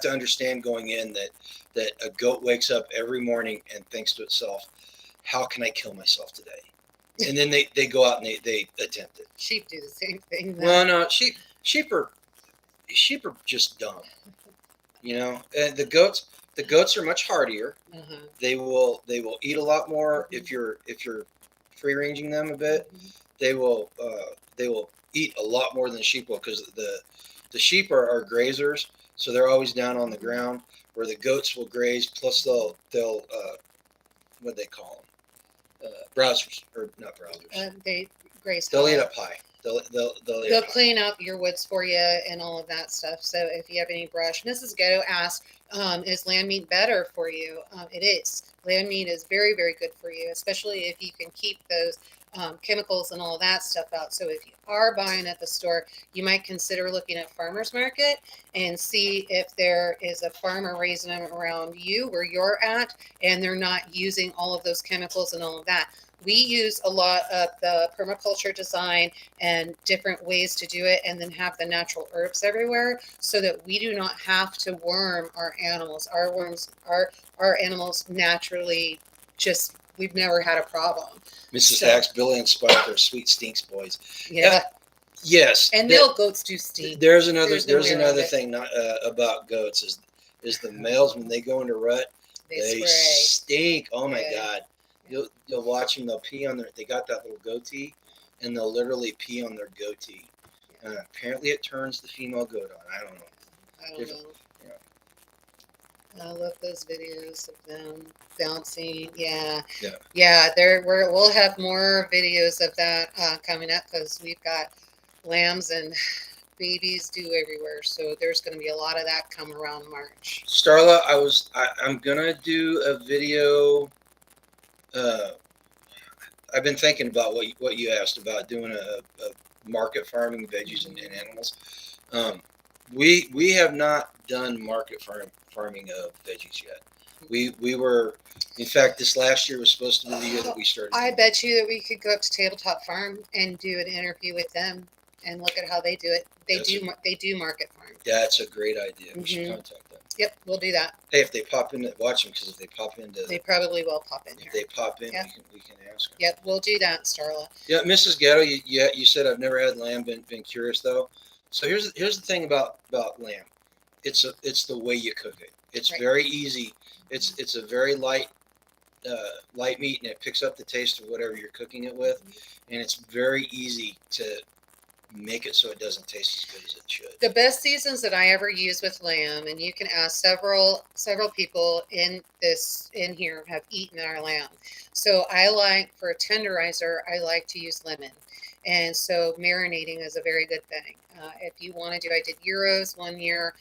to understand going in that a goat wakes up every morning and thinks to itself, how can I kill myself today? And then they go out and they attempt it. Sheep do the same thing. Though. Well, no, sheep are just dumb, And the goats are much hardier. Uh-huh. They will eat a lot more if you're free ranging them a bit. They will eat a lot more than sheep will, because the sheep are grazers, so they're always down on the ground. Where the goats will graze, plus they'll what they call them, browsers, or not browsers. They graze. They'll eat up high. They'll clean up your woods for you and all of that stuff. So if you have any brush, Mrs. Ghetto asked, is lamb meat better for you? It is. Lamb meat is very, very good for you, especially if you can keep those chemicals and all that stuff out. So if you are buying at the store, you might consider looking at farmers market and see if there is a farmer raising them around you where you're at, and they're not using all of those chemicals and all of that. We use a lot of the permaculture design and different ways to do it, and then have the natural herbs everywhere, so that we do not have to worm our animals. Our animals naturally just, we've never had a problem. Mrs. Hacks, Billy and Spike are sweet stinks boys. Yeah. Yes. And male goats do stink. There's another thing about goats is the males, when they go into rut, they stink. Oh my God. You'll watch them. They'll pee on they got that little goatee, and they'll literally pee on their goatee. Apparently it turns the female goat on. I don't know. I love those videos of them bouncing. Yeah. We'll have more videos of that coming up, because we've got lambs and babies due everywhere. So there's going to be a lot of that come around March. Starla, I'm gonna do a video. I've been thinking about what you asked about, doing a market farming veggies and animals. We have not done market farming of veggies yet. We were, in fact, this last year was supposed to be the year that we started. I bet you that we could go up to Tabletop Farm and do an interview with them and look at how they do it. They do market farm. That's a great idea. We should contact them. Yep, we'll do that. Hey, if they pop in, watch them, because if they pop into, they probably will pop in. If they pop in, we can ask them. Yep, we'll do that, Starla. Yeah, Mrs. Ghetto, you said I've never had lamb. Been curious though. So here's the thing about lamb. It's the way you cook it. It's very easy. It's a very light meat, and it picks up the taste of whatever you're cooking it with, and it's very easy to make it so it doesn't taste as good as it should. The best seasons that I ever use with lamb, and you can ask several people in here have eaten our lamb. So I like, for a tenderizer, I like to use lemon. And so marinating is a very good thing. If you want to do, I did gyros one year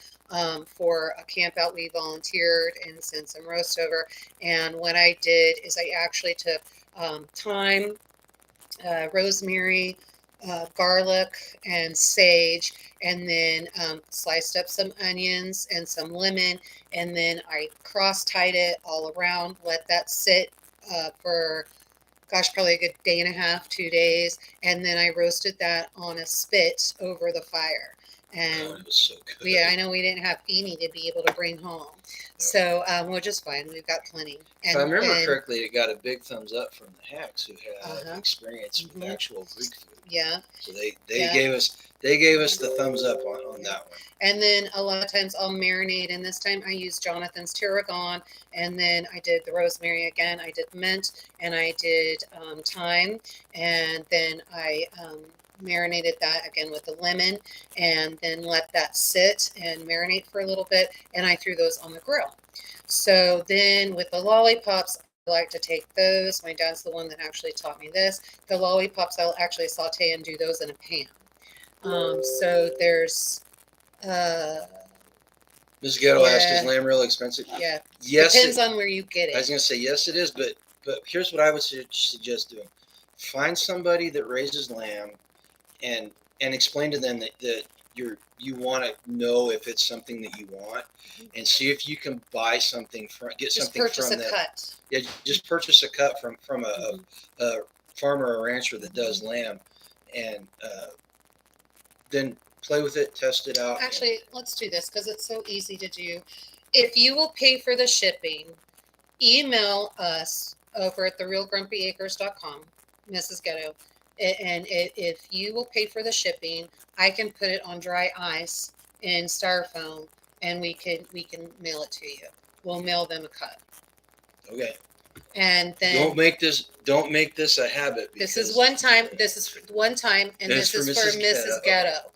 for a camp out. We volunteered and sent some roast over. And what I did is I actually took thyme, rosemary, garlic, and sage, and then sliced up some onions and some lemon, and then I cross-tied it all around, let that sit for probably a good day and a half, 2 days, and then I roasted that on a spit over the fire. And God, it was so good. Yeah, I know we didn't have Feeny to be able to bring home. So which is fine. We've got plenty. And, if I remember correctly, it got a big thumbs up from the Hacks, who have experience with actual Greek food. Yeah. So they gave us the thumbs up on that one. And then a lot of times I'll marinate, and this time I used Jonathan's tarragon, and then I did the rosemary again. I did mint, and I did thyme, and then I marinated that again with the lemon, and then let that sit and marinate for a little bit, and I threw those on the grill. So then with the lollipops, I like to take those. My dad's the one that actually taught me this. The lollipops, I'll actually saute and do those in a pan. So there's Ms. Ghetto asked, "Is yeah, lamb real expensive?" yeah. Yes, Depends on where you get I was it. gonna say yes, it is, but here's what I would suggest doing: find somebody that raises lamb and explain to them that you want to know if it's something that you want, and see if you can buy something from get Just something purchase from a them. cut. Yeah, just purchase a cut from Mhm. a farmer or rancher that does lamb, and then play with it, test it out. Actually, let's do this because it's so easy to do. If you will pay for the shipping, email us over at therealgrumpyacres.com, Mrs. Ghetto. And if you will pay for the shipping, I can put it on dry ice in styrofoam, and we can mail it to you. We'll mail them a cut, Okay. and Don't then make this a habit. this is one time. This is one time, and That's this for is for Mrs. Mrs. Ghetto. Ghetto.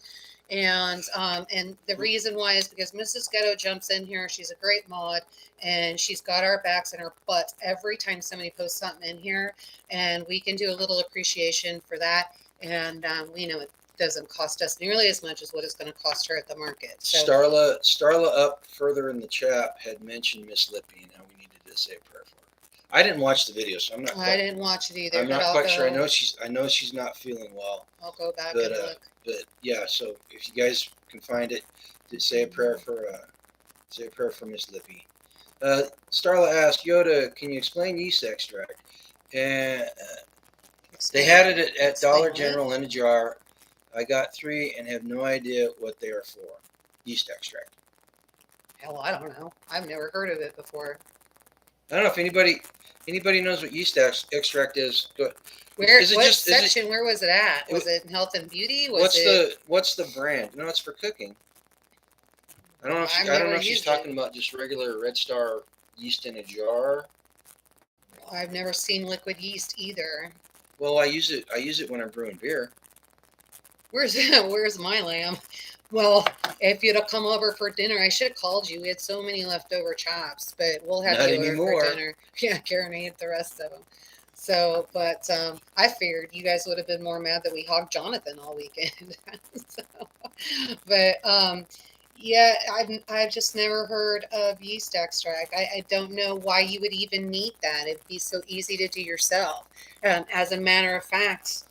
And the reason why is because Mrs. Ghetto jumps in here. She's a great mod, and she's got our backs and our butts every time somebody posts something in here, and we can do a little appreciation for that. And we know it doesn't cost us nearly as much as what it's going to cost her at the market. So Starla up further in the chat had mentioned Miss Lippy and how we needed to say a prayer for her. I didn't watch the video, so I'm not. I didn't watch it either. I'm but not I'll quite go, sure. I know she's not feeling well, I'll go back but and look. yeah. So if you guys can find it, to say a prayer for Miss Lippy. Starla asked Yoda, "Can you explain yeast extract?" And they had it at Dollar General in a jar. I got 3 and have no idea what they are for. Yeast extract. Hell, I don't know. I've never heard of it before. I don't know if anybody knows what yeast extract is. Where? Is it What just section? Where was it at? Was it in health and beauty? Was what's the brand? No, it's for cooking. I don't know if I've I don't never know if she's used talking it. about just regular Red Star yeast in a jar. I've never seen liquid yeast either. Well, I use it when I'm brewing beer. Where's my lamb? Well, if you'd have come over for dinner, I should have called you. We had so many leftover chops, but we'll have Not you over anymore. for dinner. Yeah, Karen ate the rest of them. So, but I figured you guys would have been more mad that we hogged Jonathan all weekend. So, but yeah, I've just never heard of yeast extract. I don't know why you would even need that. It'd be so easy to do yourself. As a matter of fact,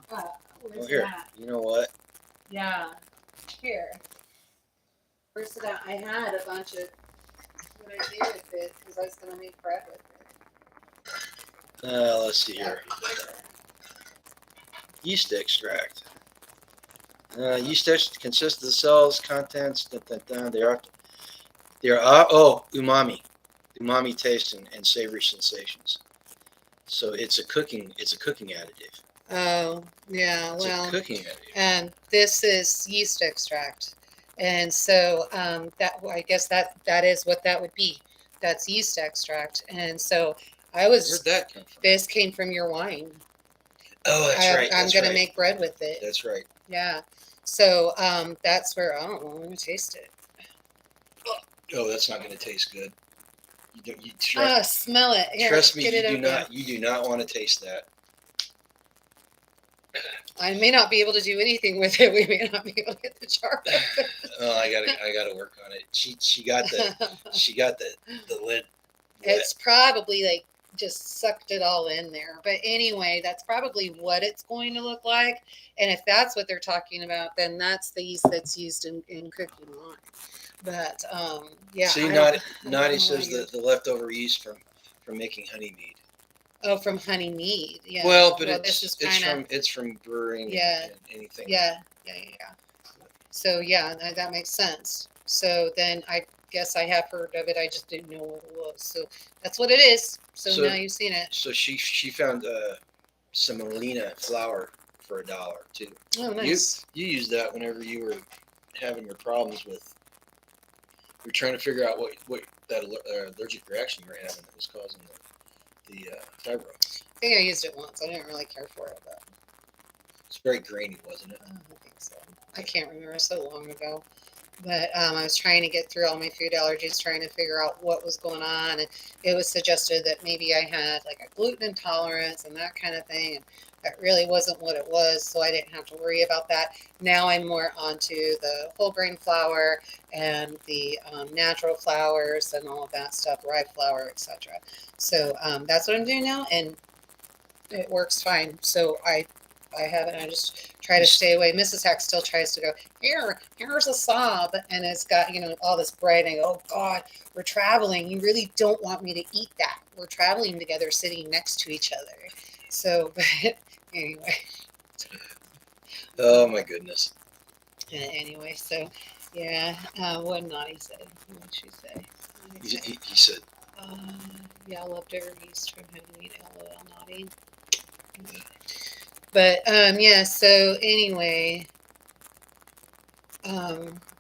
where's Here, that? you know what? Yeah, here. Where's that? I had a bunch of what I did with it because I was going to make bread with it. Let's see here. Yeast extract. Yeast extract consists of the cells, contents. They are umami taste and savory sensations. So it's a cooking additive. Oh, yeah. It's Well, a cooking additive. and this is yeast extract, and so that I guess that is what that would be. That's yeast extract, and so I was. Where'd that come from? This came from your wine. Oh, that's right. I'm going to make bread with it. That's right. Yeah. So that's where I'm going to taste it. Oh, that's not going to taste good. Smell it. Here, trust me, get you do not want to taste that. I may not be able to do anything with it. We may not be able to get the jar. Oh, I gotta work on it. She got the lid. It's probably like just sucked it all in there. But anyway, that's probably what it's going to look like. And if that's what they're talking about, then that's the yeast that's used in cooking wine. But yeah. See, Naughty says the leftover yeast from making honey mead. Oh, from honey mead. Yeah. Well, but it's from brewing. Yeah. And anything. Yeah. So yeah, that makes sense. So then I guess I have heard of it. I just didn't know what it was. So that's what it is. So now you've seen it. So she found semolina flour for $1 too. Oh, nice. You used that whenever you were having your problems with. You're trying to figure out what that allergic reaction you were having that was causing the fibro. I think I used it once. I didn't really care for it, but it's very grainy, wasn't it? I think so. I can't remember. So long ago. But I was trying to get through all my food allergies, trying to figure out what was going on, and it was suggested that maybe I had like a gluten intolerance and that kind of thing. And that really wasn't what it was, so I didn't have to worry about that. Now I'm more onto the whole grain flour and the natural flours and all of that stuff, rye flour, etc. So that's what I'm doing now, and it works fine. So I haven't. I just try to stay away. Mrs. Hack still tries to go, here's a sob, and it's got all this bread. And I go, oh God, we're traveling. You really don't want me to eat that. We're traveling together, sitting next to each other. So, but anyway. Oh my goodness. Anyway, so yeah, what Naughty said. What did she say? He said, Uh, yeah, I loved her. He's from Halloween. LOL, Naughty. But yeah. So anyway,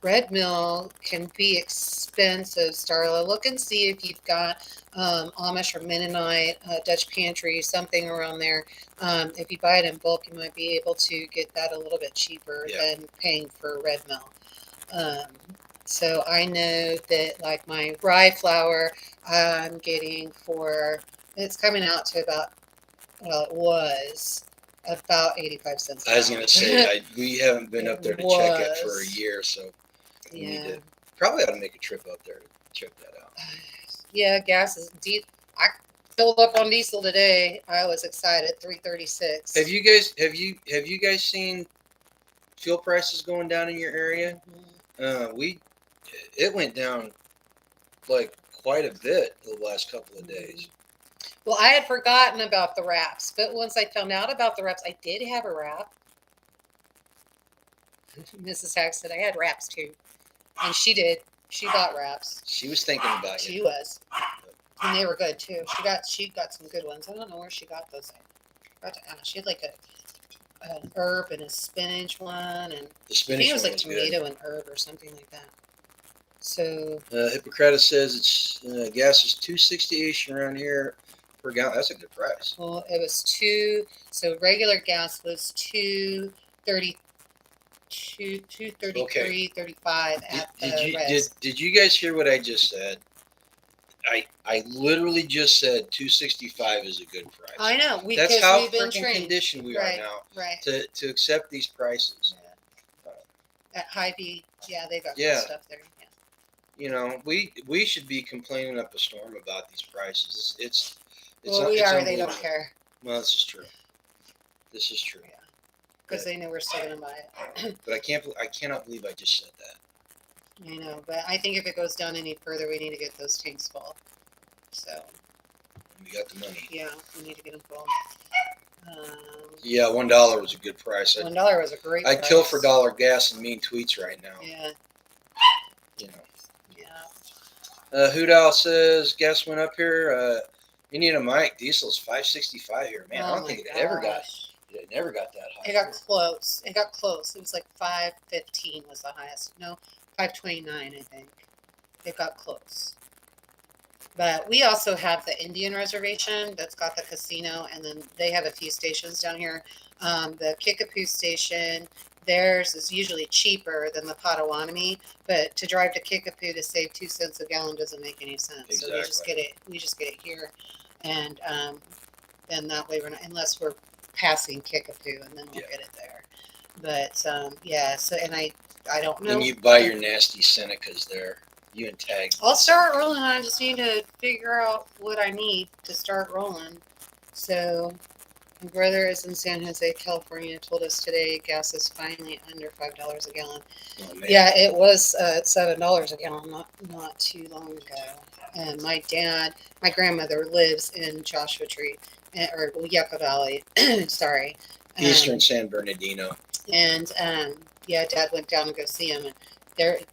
red mill can be expensive, Starla. Look and see if you've got Amish or Mennonite, Dutch pantry, something around there. If you buy it in bulk, you might be able to get that a little bit cheaper than paying for red mill. So I know that like my rye flour, I'm getting it's coming out to about, well, it was about 85 cents. I was going to say, we haven't been up there to check it for a year, so we need to probably ought to make a trip up there to check that out. Yeah, gas is deep. I filled up on diesel today. I was excited. 336. Have you guys seen fuel prices going down in your area? Mm-hmm. It went down like quite a bit the last couple of days. Well, I had forgotten about the wraps, but once I found out about the wraps, I did have a wrap. Mrs. Hack said I had wraps too, and she did. She bought wraps. She was thinking about it. She was, and they were good too. She got some good ones. I don't know where she got those. She had like an herb and a spinach one, and the spinach I think it was like tomato good. And herb or something like that. So Hippocrates says it's gas is $2.60-ish around here per gallon. That's a good price. Well, it was so regular gas was $2.30, $2.33, okay. $2.35 at did you guys hear what I just said? I literally just said $2.65 is a good price. I know. That's how freaking conditioned we are now. Right. To accept these prices. Yeah. At Hy-Vee, they've got good stuff there. Yeah. We should be complaining up a storm about these prices. It's we are. They don't care. Well, this is true. This is true. Yeah. Because they know we're still going to buy it. But I cannot believe I just said that. I know, but I think if it goes down any further, we need to get those tanks full. So. We got the money. Yeah, we need to get them full. Yeah, $1 was a good price. $1 was a great price. I'd kill for dollar gas and mean tweets right now. Yeah. Yeah. Hoodow says gas went up here. Indiana Mike diesel's $5.65 here. Man, I don't think it never got that high. It got close. It was like $5.15 was the highest. No, $5.29 I think. It got close. But we also have the Indian reservation that's got the casino, and then they have a few stations down here. The Kickapoo station, theirs is usually cheaper than the Potawatomi, but to drive to Kickapoo to save 2 cents a gallon doesn't make any sense. Exactly. So we just get it here, and then that way we're not, unless we're passing Kickapoo, and then we'll get it there. But so and I don't know. And you buy your nasty Senecas there. You and Tag. I'll start rolling. I just need to figure out what I need to start rolling. So, my brother is in San Jose, California. Told us today gas is finally under $5 a gallon. Oh, man. Yeah, it was at $7 a gallon not too long ago. And my grandmother lives in Joshua Tree, or Yucca Valley. Sorry, Eastern San Bernardino. And Dad went down to go see him. And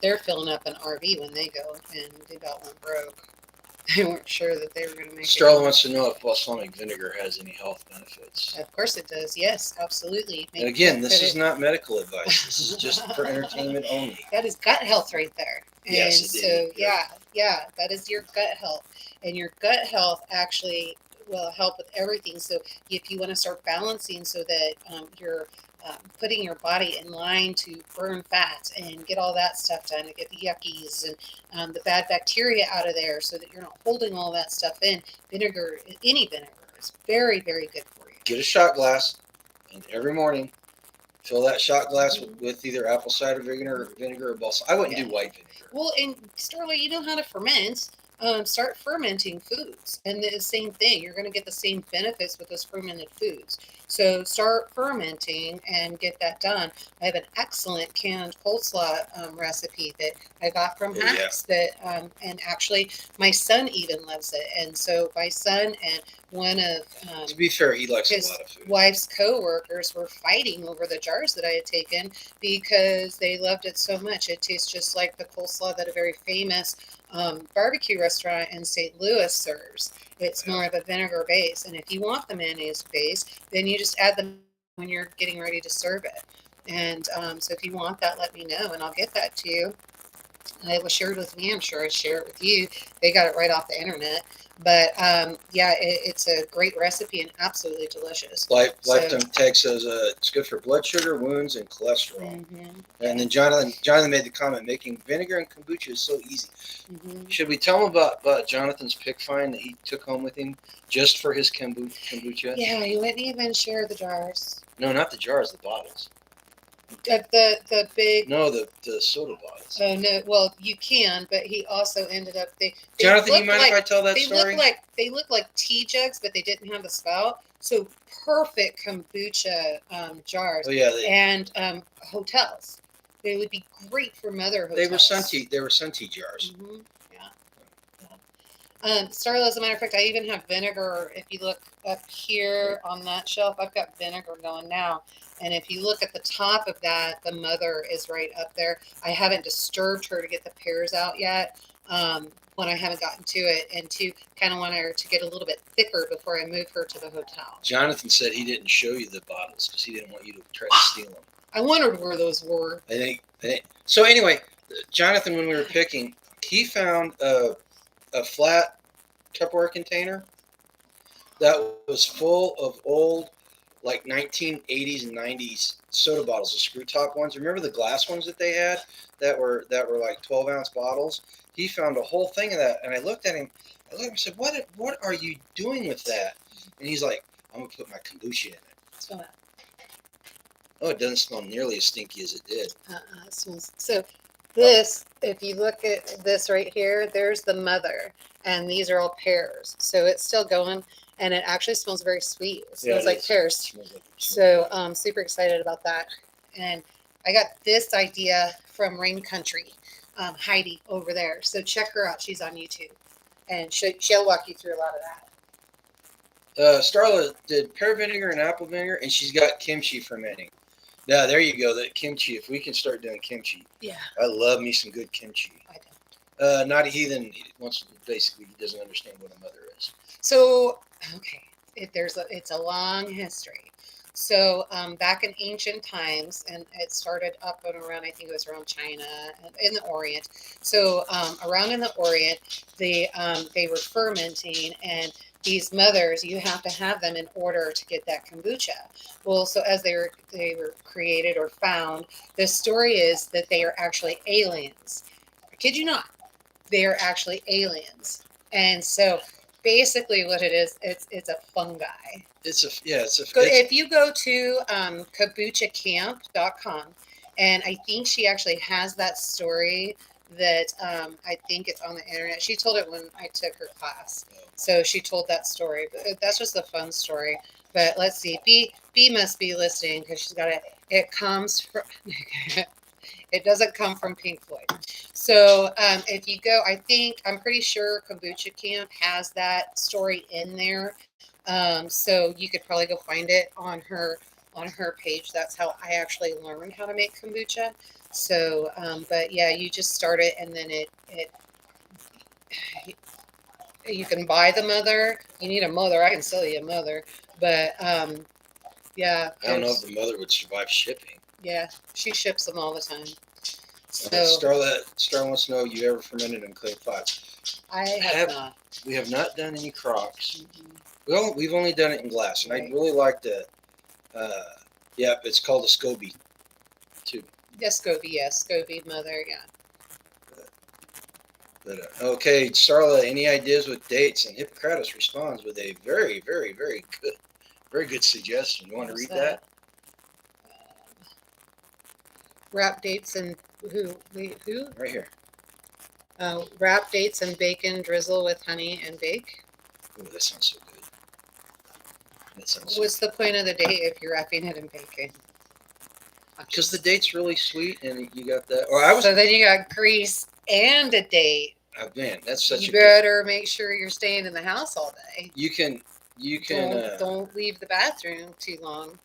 they're filling up an RV when they go, and they about went broke. They weren't sure that they were going to make it. Starla wants to know if balsamic vinegar has any health benefits. Of course it does. Yes, absolutely. And again, this is not medical advice. This is just for entertainment only. That is gut health right there. And yes, it is. Yeah, that is your gut health. And your gut health actually will help with everything. So if you want to start balancing so that your putting your body in line to burn fat and get all that stuff done, to get the yuckies and the bad bacteria out of there, so that you're not holding all that stuff in. Vinegar, any vinegar, is very, very good for you. Get a shot glass, and every morning fill that shot glass with either apple cider vinegar or balsam. I wouldn't do white vinegar. Well, and Starla, you know how to ferment. Start fermenting foods, and the same thing. You're going to get the same benefits with those fermented foods. So start fermenting and get that done. I have an excellent canned coleslaw recipe that I got from Hacks. That and actually my son even loves it. And so my son and one of to be fair, he likes his a lot of food. wife's co-workers were fighting over the jars that I had taken because they loved it so much. It tastes just like the coleslaw that a very famous barbecue restaurant in St. Louis serves. It's more of a vinegar base, and if you want the mayonnaise base, then you just add them when you're getting ready to serve it. And so if you want that, let me know, and I'll get that to you. It was shared with me. I'm sure I share it with you. They got it right off the internet. But yeah, it's a great recipe and absolutely delicious. Lifetime Tech says it's good for blood sugar, wounds, and cholesterol. And then Jonathan made the comment, making vinegar and kombucha is so easy. Should we tell him about Jonathan's pick find that he took home with him just for his kombucha? Yeah, he wouldn't even share the jars. No, not the jars, the bottles. The big. No, the soda bottles. Oh no! Well, you can, but he also ended up. They Jonathan, you mind if I tell that story? They look like tea jugs, but they didn't have the spout. So perfect kombucha jars. Oh yeah, and hotels. They would be great for mother hotels. They were sun tea jars. Starla, as a matter of fact, I even have vinegar. If you look up here on that shelf, I've got vinegar going now. And if you look at the top of that, the mother is right up there. I haven't disturbed her to get the pears out yet when I haven't gotten to it, and to kind of want her to get a little bit thicker before I move her to the hotel. Jonathan said he didn't show you the bottles because he didn't want you to try to steal them. I wondered where those were. I think. So anyway, Jonathan, when we were picking, he found a flat Tupperware container that was full of old, like 1980s and 90s soda bottles, the screw top ones. Remember the glass ones that they had that were like 12-ounce bottles? He found a whole thing of that, and I looked at him and said, "What are you doing with that?" And he's like, "I'm gonna put my kombucha in it." Smell that. Oh, it doesn't smell nearly as stinky as it did. It smells so. This, if you look at this right here, there's the mother, and these are all pears. So it's still going, and it actually smells very sweet. It smells like pears. So I'm super excited about that. And I got this idea from Rain Country, Heidi over there. So check her out. She's on YouTube, and she'll walk you through a lot of that. Starla did pear vinegar and apple vinegar, and she's got kimchi fermenting. Yeah, there you go. That kimchi. If we can start doing kimchi. Yeah. I love me some good kimchi. I don't. Not a heathen. Basically, he doesn't understand what a mother is. So, okay, it's a long history. So, back in ancient times, and it started up and around, I think it was around China, in the Orient. So, around in the Orient, they were fermenting, and these mothers, you have to have them in order to get that kombucha. Well, so as they were created or found, the story is that they are actually aliens. I kid you not, they are actually aliens. And so basically what it is, it's a fungi. If you go to kombuchacamp.com, and I think she actually has that story that I think it's on the internet. She told it when I took her class. So she told that story. But that's just a fun story. But let's see. B must be listening because she's got it. It comes from... It doesn't come from Pink Floyd. So if you go, I'm pretty sure Kombucha Camp has that story in there. So you could probably go find it on her page. That's how I actually learned how to make kombucha. So, but yeah, you just start it, and then you can buy the mother. You need a mother. I can sell you a mother, but yeah. I don't know if the mother would survive shipping. Yeah, she ships them all the time. So Star wants to know, you ever fermented in clay pots? I have not. We have not done any crocks. Mm-hmm. We've only done it in glass, and I'd really like to Yeah, it's called a SCOBY too. Yes, Scobie, mother, yeah. But okay, Starla, any ideas with dates? And Hippocrates responds with a very, very good suggestion. You want to What was read that? Wrap dates and who? Who? Right here. Wrap dates and bacon, drizzle with honey, and bake. Oh, that sounds so good. That sounds. What's the point of the date if you're wrapping it in bacon? Because the date's really sweet, and you got that. Or I was. So then you got grease and a date. Oh, man, that's such You a. Good, better make sure you're staying in the house all day. you can. Don't leave the bathroom too long.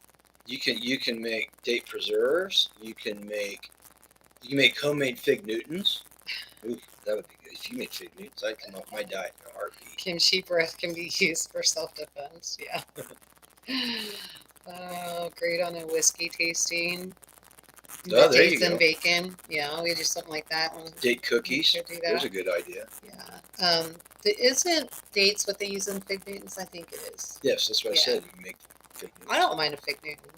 You can make date preserves. You can make homemade fig Newtons. Ooh, that would be good. If you made fig Newtons, I'd come off my diet in a heartbeat. Kimchi breath can be used for self-defense. Yeah. Oh, great on a whiskey tasting. Oh, there you Dates go. and bacon. Yeah, we do something like that. Date cookies. We could do that. There's a good idea. Yeah. Isn't dates what they use in fig Newtons? I think it is. Yes, that's what I Yeah. said. You can make fig Newtons. I don't mind a fig Newton.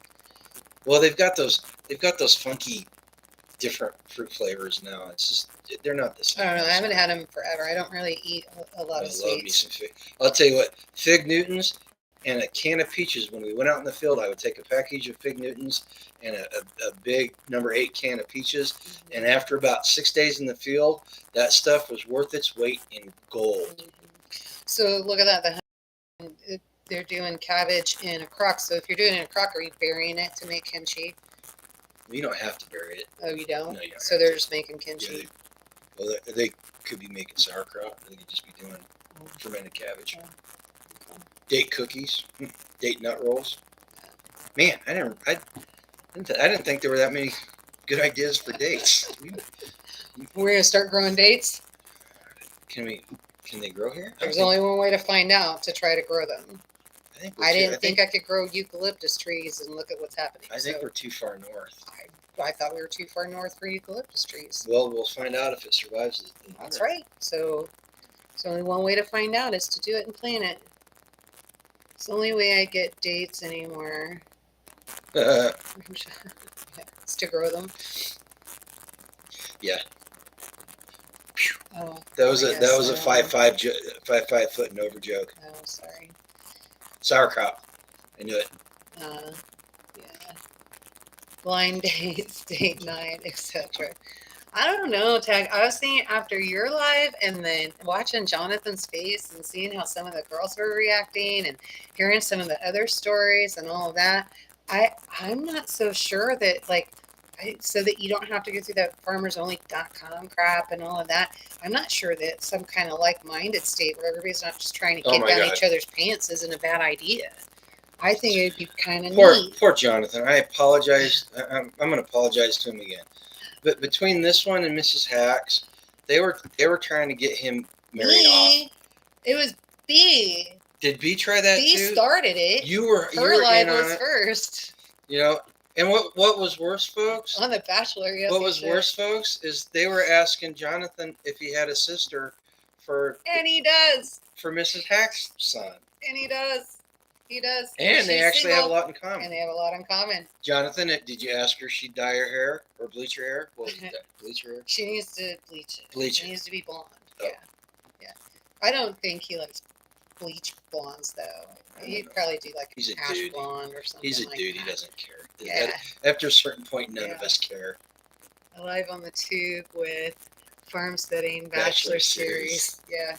Well, they've got those funky, different fruit flavors now. It's just they're not the I same. don't know. I haven't had them forever. I don't really eat a lot I of love me sweets. some fig. I'll tell you what, fig Newtons and a can of peaches. When we went out in the field, I would take a package of fig Newtons and a big number 8 can of peaches. Mm-hmm. And after about 6 days in the field, that stuff was worth its weight in gold. Mm-hmm. So look at that. They're doing cabbage in a crock. So if you're doing it in a crock, are you burying it to make kimchi? You don't have to bury it. Oh, you don't? No, you don't so have they're to. just making kimchi. Yeah, they could be making sauerkraut. They could just be doing fermented cabbage. Okay. Date cookies, date nut rolls. Man, I didn't think there were that many good ideas for dates. We're gonna start growing dates. Can they grow here? There's only one way to find out, to try to grow them. I didn't think I could grow eucalyptus trees, and look at what's happening. I think we're too far north. I thought we were too far north for eucalyptus trees. Well, we'll find out if it survives. That's right. So there's only one way to find out, is to do it and plant it. It's the only way I get dates anymore. It's to grow them. Yeah. Oh, that was a 5 foot and over joke. Oh, sorry. Sauerkraut. I knew it. Yeah. Blind dates, date night, etc. I don't know, Tag. I was thinking after your live and then watching Jonathan's face and seeing how some of the girls were reacting and hearing some of the other stories and all of that, I'm not so sure that so that you don't have to go through that farmersonly.com crap and all of that. I'm not sure that some kind of like-minded state where everybody's not just trying to kick down each other's pants isn't a bad idea. I think it'd be kind of neat. Poor Jonathan. I apologize. I'm going to apologize to him again. But between this one and Mrs. Hacks, they were trying to get him married off. It was B. Did B try that B too? Started it. Her live was first. You know, and what was worse, folks? On The Bachelor, yes. What was worse, folks, is they were asking Jonathan if he had a sister and he does. For Mrs. Hacks' son. And he does. He does. And they actually have a lot in common. And they have a lot in common. Jonathan, did you ask her if she'd dye her hair or bleach her hair? What was that? Bleach her hair? She needs to bleach it. Bleach it. She needs to be blonde. Oh. Yeah. I don't think he likes bleach blondes, though. He'd probably do like He's a ash dude. blonde or something. He's a like dude. that. He doesn't care. Yeah. After a certain point, none of us care. Live on the tube with Farmsteading Bachelor series. Yeah.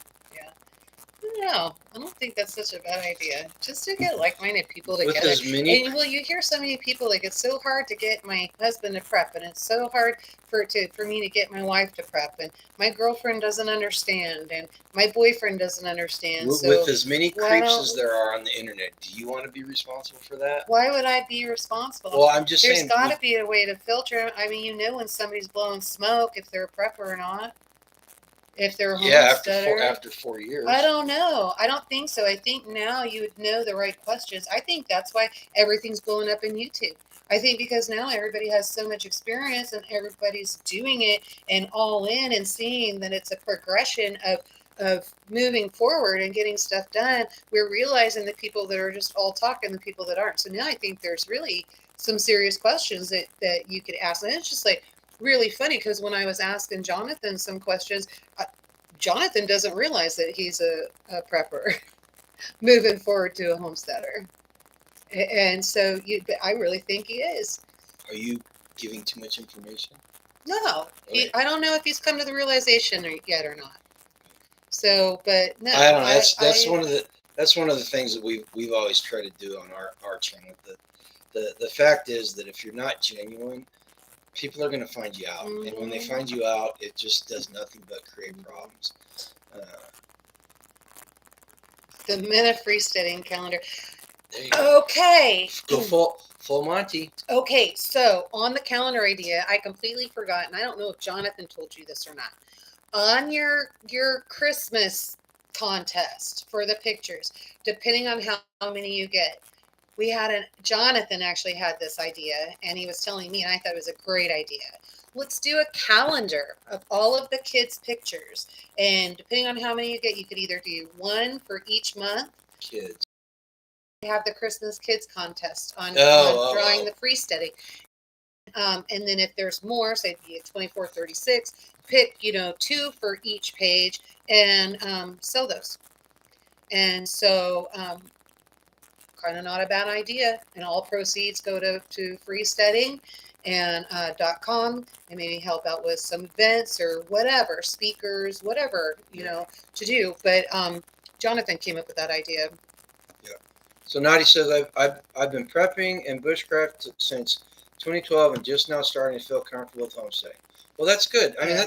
No, I don't think that's such a bad idea. Just to get like-minded people together. With as many... And you hear so many people, like, it's so hard to get my husband to prep, and it's so hard for me to get my wife to prep, and my girlfriend doesn't understand, and my boyfriend doesn't understand. With as many creeps as there are on the internet, do you want to be responsible for that? Why would I be responsible? Well, I'm just saying. There's got to be a way to filter. I mean, when somebody's blowing smoke, if they're a prepper or not. If they're a homesteader. After 4 years. I don't know. I don't think so. I think now you would know the right questions. I think that's why everything's blowing up in YouTube. I think because now everybody has so much experience and everybody's doing it and all in and seeing that it's a progression of moving forward and getting stuff done. We're realizing the people that are just all talking, the people that aren't. So now I think there's really some serious questions that you could ask. And it's just like really funny because when I was asking Jonathan some questions, Jonathan doesn't realize that he's a prepper moving forward to a homesteader. And so I really think he is. Are you giving too much information? No, Okay. I don't know if he's come to the realization yet or not. So, but no, I don't know. That's one of the things that we've always tried to do on our channel. The fact is that if you're not genuine, people are going to find you out, and when they find you out, it just does nothing but create problems. The Minute freesteading calendar. There you go. Okay. Go full Monty. Okay, so on the calendar idea, I completely forgot, and I don't know if Jonathan told you this or not. On your Christmas contest for the pictures, depending on how many you get, Jonathan actually had this idea, and he was telling me, and I thought it was a great idea. Let's do a calendar of all of the kids' pictures, and depending on how many you get, you could either do one for each month. Kids. Have the Christmas kids contest on drawing the freesteading. And then if there's more, say you get 24, 36, pick, 2 for each page and sell those. And so kind of not a bad idea. And all proceeds go to freesteading and .com, and maybe help out with some events or whatever, speakers, whatever, to do. But Jonathan came up with that idea. Yeah. So Nadi says, I've been prepping and bushcraft since 2012 and just now starting to feel comfortable with homesteading. Well, that's good. I mean,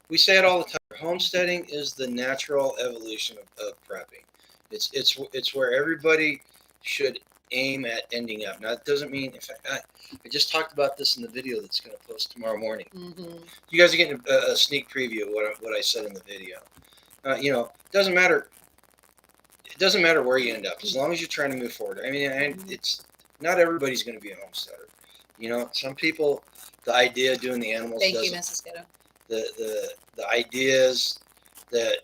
we say it all the time. Homesteading is the natural evolution of prepping. It's where everybody should aim at ending up. Now, it doesn't mean, in fact, I just talked about this in the video that's going to post tomorrow morning. Mm-hmm. You guys are getting a sneak preview of what I said in the video. It doesn't matter. It doesn't matter where you end up, as long as you're trying to move forward. I mean, it's not everybody's going to be a homesteader. Some people, the idea of doing the animals. Thank you, Mrs. Ghetto. The ideas that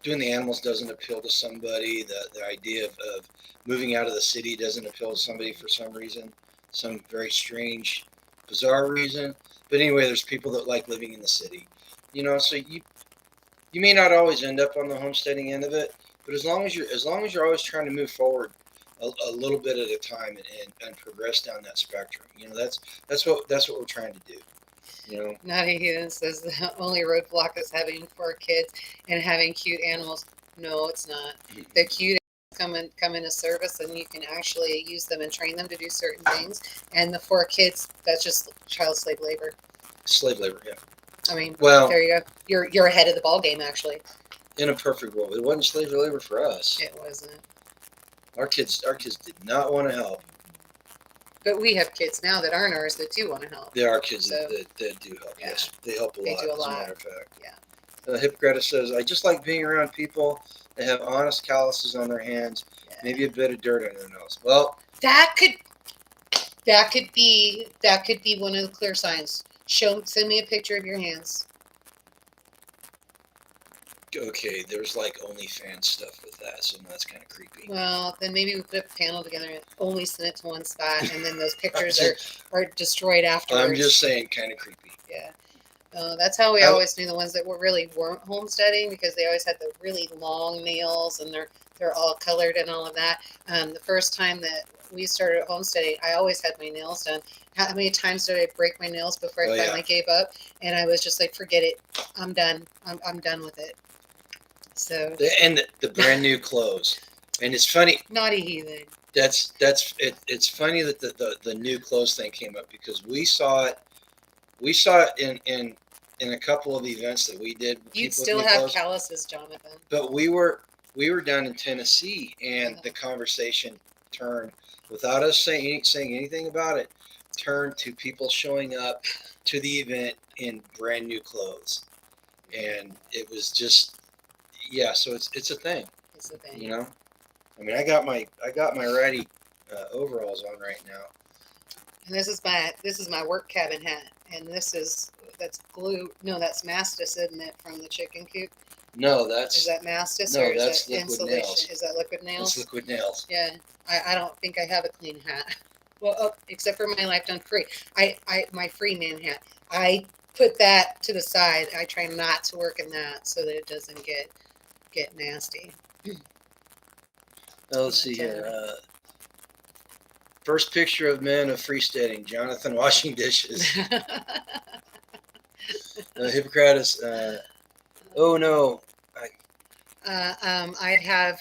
doing the animals doesn't appeal to somebody. The idea of moving out of the city doesn't appeal to somebody for some reason, some very strange, bizarre reason. But anyway, there's people that like living in the city. So you may not always end up on the homesteading end of it, but as long as you're always trying to move forward a little bit at a time and progress down that spectrum, that's what we're trying to do. Naughty Heathen says the only roadblock is having 4 kids and having cute animals. No, it's not. The cute animals come into service, and you can actually use them and train them to do certain things. And the 4 kids, that's just child slave labor. Slave labor, yeah. I mean, well, there you go. You're ahead of the ball game, actually. In a perfect world, it wasn't slave labor for us. It wasn't. Our kids did not want to help. But we have kids now that aren't ours that do want to help. There are kids that do help. Yeah. Yes, they help a lot. They do a lot. As a matter of fact. Yeah. Hippocrates says, I just like being around people that have honest calluses on their hands, maybe a bit of dirt on their nose. Well, that could be one of the clear signs. Send me a picture of your hands. Okay, there's like OnlyFans stuff with that, so that's kind of creepy. Well, then maybe we put a panel together and only send it to one spot, and then those pictures are destroyed afterwards. I'm just saying, kind of creepy. Yeah. That's how we always knew the ones that weren't homesteading, because they always had the really long nails, and they're all colored and all of that. The first time that we started homesteading, I always had my nails done. How many times did I break my nails before I finally gave up? And I was just like, forget it. I'm done. I'm done with it. So the brand new clothes, and it's funny. Naughty Heathen. That's it. It's funny that the new clothes thing came up, because we saw it in a couple of events that we did. You'd still have calluses, Jonathan. But we were down in Tennessee, and the conversation turned, without us saying anything about it, turned to people showing up to the event in brand new clothes, and it was just. Yeah, so it's a thing. It's a thing. I mean, I got my ratty overalls on right now. And this is my work cabin hat, and that's glue. No, that's Mastis, isn't it, from the chicken coop? No, is that Mastis, no, or is that's that liquid insulation? nails. Is that liquid nails? It's liquid nails. Yeah, I don't think I have a clean hat. Well, except for my life done free. My free man hat. I put that to the side. I try not to work in that so that it doesn't get nasty. Let's see here. First picture of men of freesteading. Jonathan washing dishes. Hippocrates. Oh no. I'd have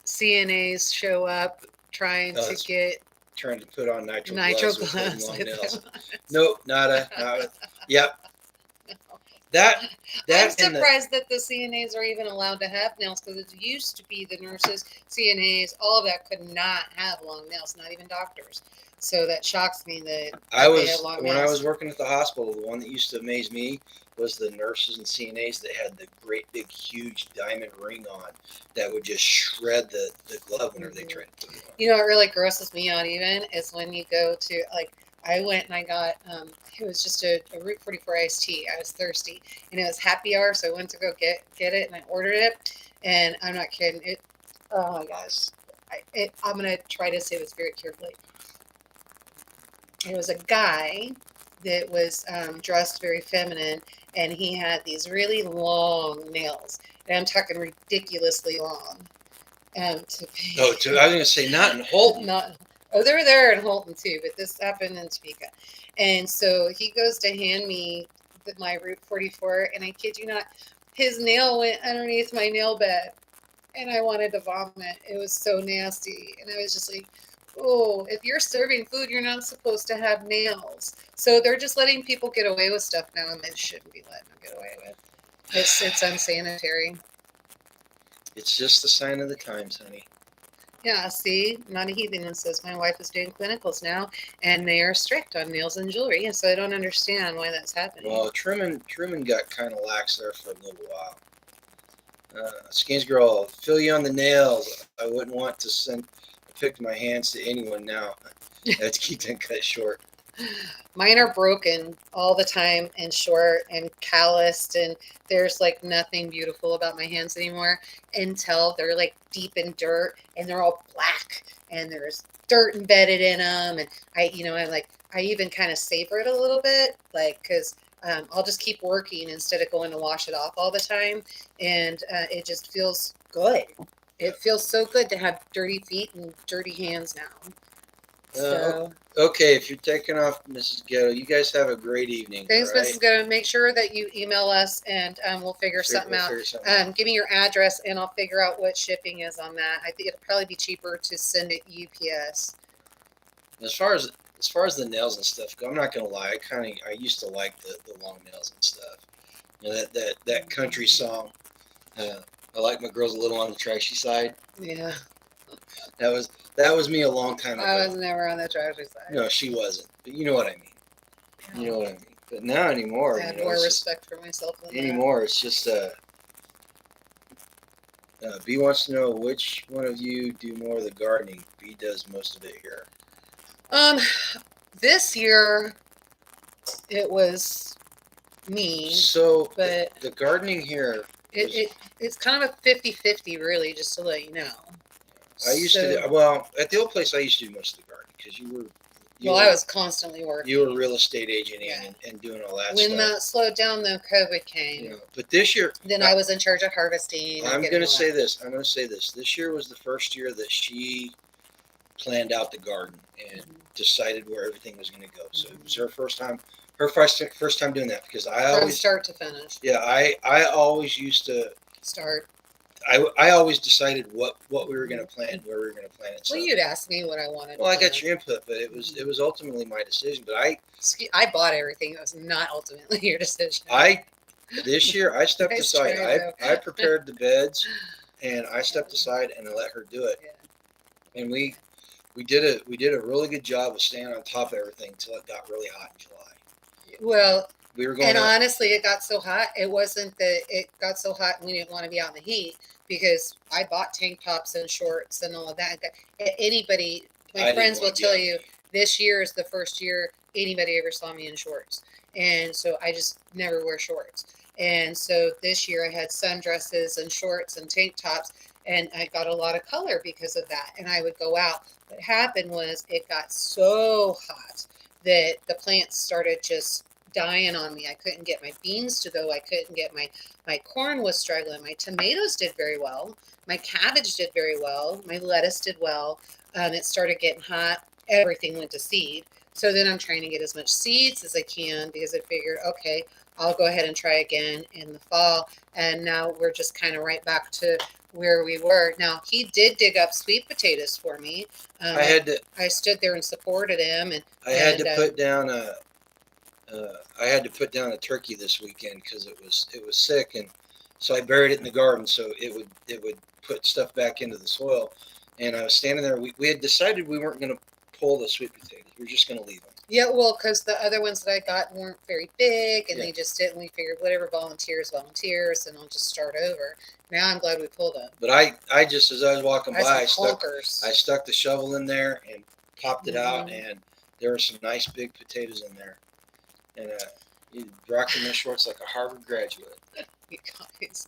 CNAs show up trying to get trying to put on nitro gloves with long nails. on. Nope, nada. Yep. That I'm surprised that the CNAs are even allowed to have nails, because it used to be the nurses, CNAs, all of that could not have long nails, not even doctors. So that shocks me that they have long nails. When I was working at the hospital, the one that used to amaze me was the nurses and CNAs that had the great big huge diamond ring on that would just shred the glove whenever they tried to put it on. You know what really grosses me out even is when you go to, like, I went and I got it was just a Route 44 iced tea. I was thirsty and it was happy hour, so I went to go get it, and I ordered it, and I'm not kidding. It, oh my gosh, I'm gonna try to say this very carefully. It was a guy that was dressed very feminine, and he had these really long nails, and I'm talking ridiculously long. I was going to say not in Holton. They were there in Holton too, but this happened in Topeka. And so he goes to hand me my Route 44, and I kid you not, his nail went underneath my nail bed, and I wanted to vomit. It was so nasty, and I was just like, oh, if you're serving food, you're not supposed to have nails. So they're just letting people get away with stuff now, and they shouldn't be letting them get away with. It's unsanitary. It's just the sign of the times, honey. Yeah, see, not a heathen. It says my wife is doing clinicals now, and they are strict on nails and jewelry. So I don't understand why that's happening. Well, Truman got kind of lax there for a little while. Skins girl, fill you on the nails. I wouldn't want to send a pic of my hands to anyone now. I have to keep them cut short. Mine are broken all the time and short and calloused, and there's like nothing beautiful about my hands anymore until they're like deep in dirt and they're all black and there's dirt embedded in them. And I even kind of savor it a little bit, like, because I'll just keep working instead of going to wash it off all the time, and it just feels good. It feels so good to have dirty feet and dirty hands now. So. Okay, if you're taking off, Mrs. Ghetto, you guys have a great evening. Thanks, right? Mrs. Ghetto. Make sure that you email us, and we'll figure something out. Give me your address, and I'll figure out what shipping is on that. I think it'll probably be cheaper to send it UPS. As far as the nails and stuff go, I'm not gonna lie. I used to like the long nails and stuff. You know, that country song. I like my girls a little on the trashy side. Yeah. That was me a long time ago. I was never on the trashy side. No, she wasn't. But you know what I mean. Yeah. You know what I mean. But now anymore, I have more respect for myself than anymore. It's just B wants to know which one of you do more of the gardening. B does most of it here. This year it was me. So, but the gardening here, it's kind of a 50-50, really, just to let you know. I used to do, well, at the old place I used to do most of the gardening because I was constantly working. You were a real estate agent and doing all that stuff. When that slowed down, though, COVID came. Yeah, but this year, then I was in charge of harvesting. I'm going to say this. This year was the first year that she planned out the garden and decided where everything was going to go. So it was her first time doing that, because I always, from start to finish. Yeah, I always used to start. I always decided what we were going to plant, where we were going to plant it. So. Well, you'd ask me what I wanted. Well, I got your input, but it was ultimately my decision. But I bought everything. It was not ultimately your decision. This year I stepped aside. I prepared the beds, and I stepped aside and I let her do it. Yeah. And we did a really good job of staying on top of everything until it got really hot in July. Well. We were going. And honestly, it got so hot. It wasn't that it got so hot and we didn't want to be out in the heat, because I bought tank tops and shorts and all of that. Anybody, my friends will tell you, this year is the first year anybody ever saw me in shorts. And so I just never wear shorts. And so this year I had sundresses and shorts and tank tops. and I got a lot of color because of that. And I would go out. What happened was it got so hot that the plants started just dying on me. I couldn't get my beans to go. I couldn't get my corn was struggling. My tomatoes did very well. My cabbage did very well. My lettuce did well. It started getting hot. Everything went to seed. So then I'm trying to get as much seeds as I can because I figured, okay, I'll go ahead and try again in the fall. And now we're just kind of right back to where we were. Now he did dig up sweet potatoes for me. I stood there and supported him, and I had to put down a turkey this weekend because it was sick, and so I buried it in the garden so it would put stuff back into the soil. And I was standing there. We had decided we weren't going to pull the sweet potatoes. We were just going to leave them. Yeah, well, because the other ones that I got weren't very big, and they just didn't. We figured whatever, volunteers, and I'll just start over. Now I'm glad we pulled them. But I just, as I was walking by, I stuck the shovel in there and popped it out, and there were some nice big potatoes in there. And you rocking the shorts like a Harvard graduate. You guys.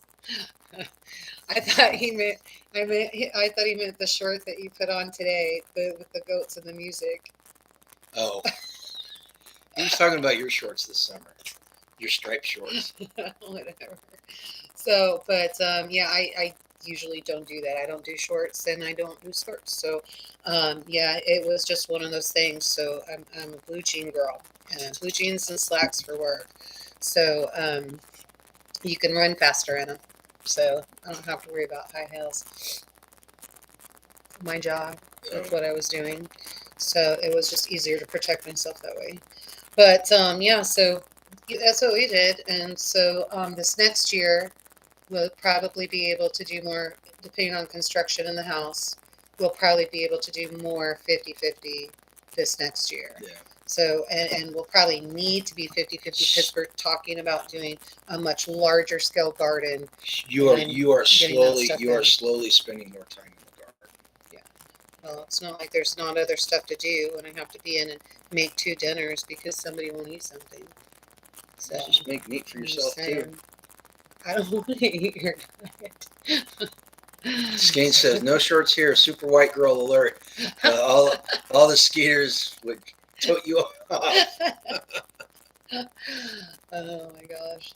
I thought he meant the short that you put on today, with the goats and the music. Oh, he was talking about your shorts this summer, your striped shorts. Whatever. So, but yeah, I usually don't do that. I don't do shorts and I don't do skirts. So, yeah, it was just one of those things. So I'm a blue jean girl, and blue jeans and slacks for work. So you can run faster in them. So I don't have to worry about high heels. My job, that's what I was doing. So it was just easier to protect myself that way. But yeah, so that's what we did. And so this next year, we'll probably be able to do more, depending on construction in the house, we'll probably be able to do more 50-50 this next year. Yeah. So, and we'll probably need to be 50-50 because we're talking about doing a much larger scale garden. You are slowly spending more time in the garden. Yeah. Well, it's not like there's not other stuff to do when I have to be in and make 2 dinners because somebody won't eat something. So just make meat for yourself too. I don't want to eat your diet. Skane says, "No shorts here. Super white girl alert. All the skaters would tote you off." Oh my gosh.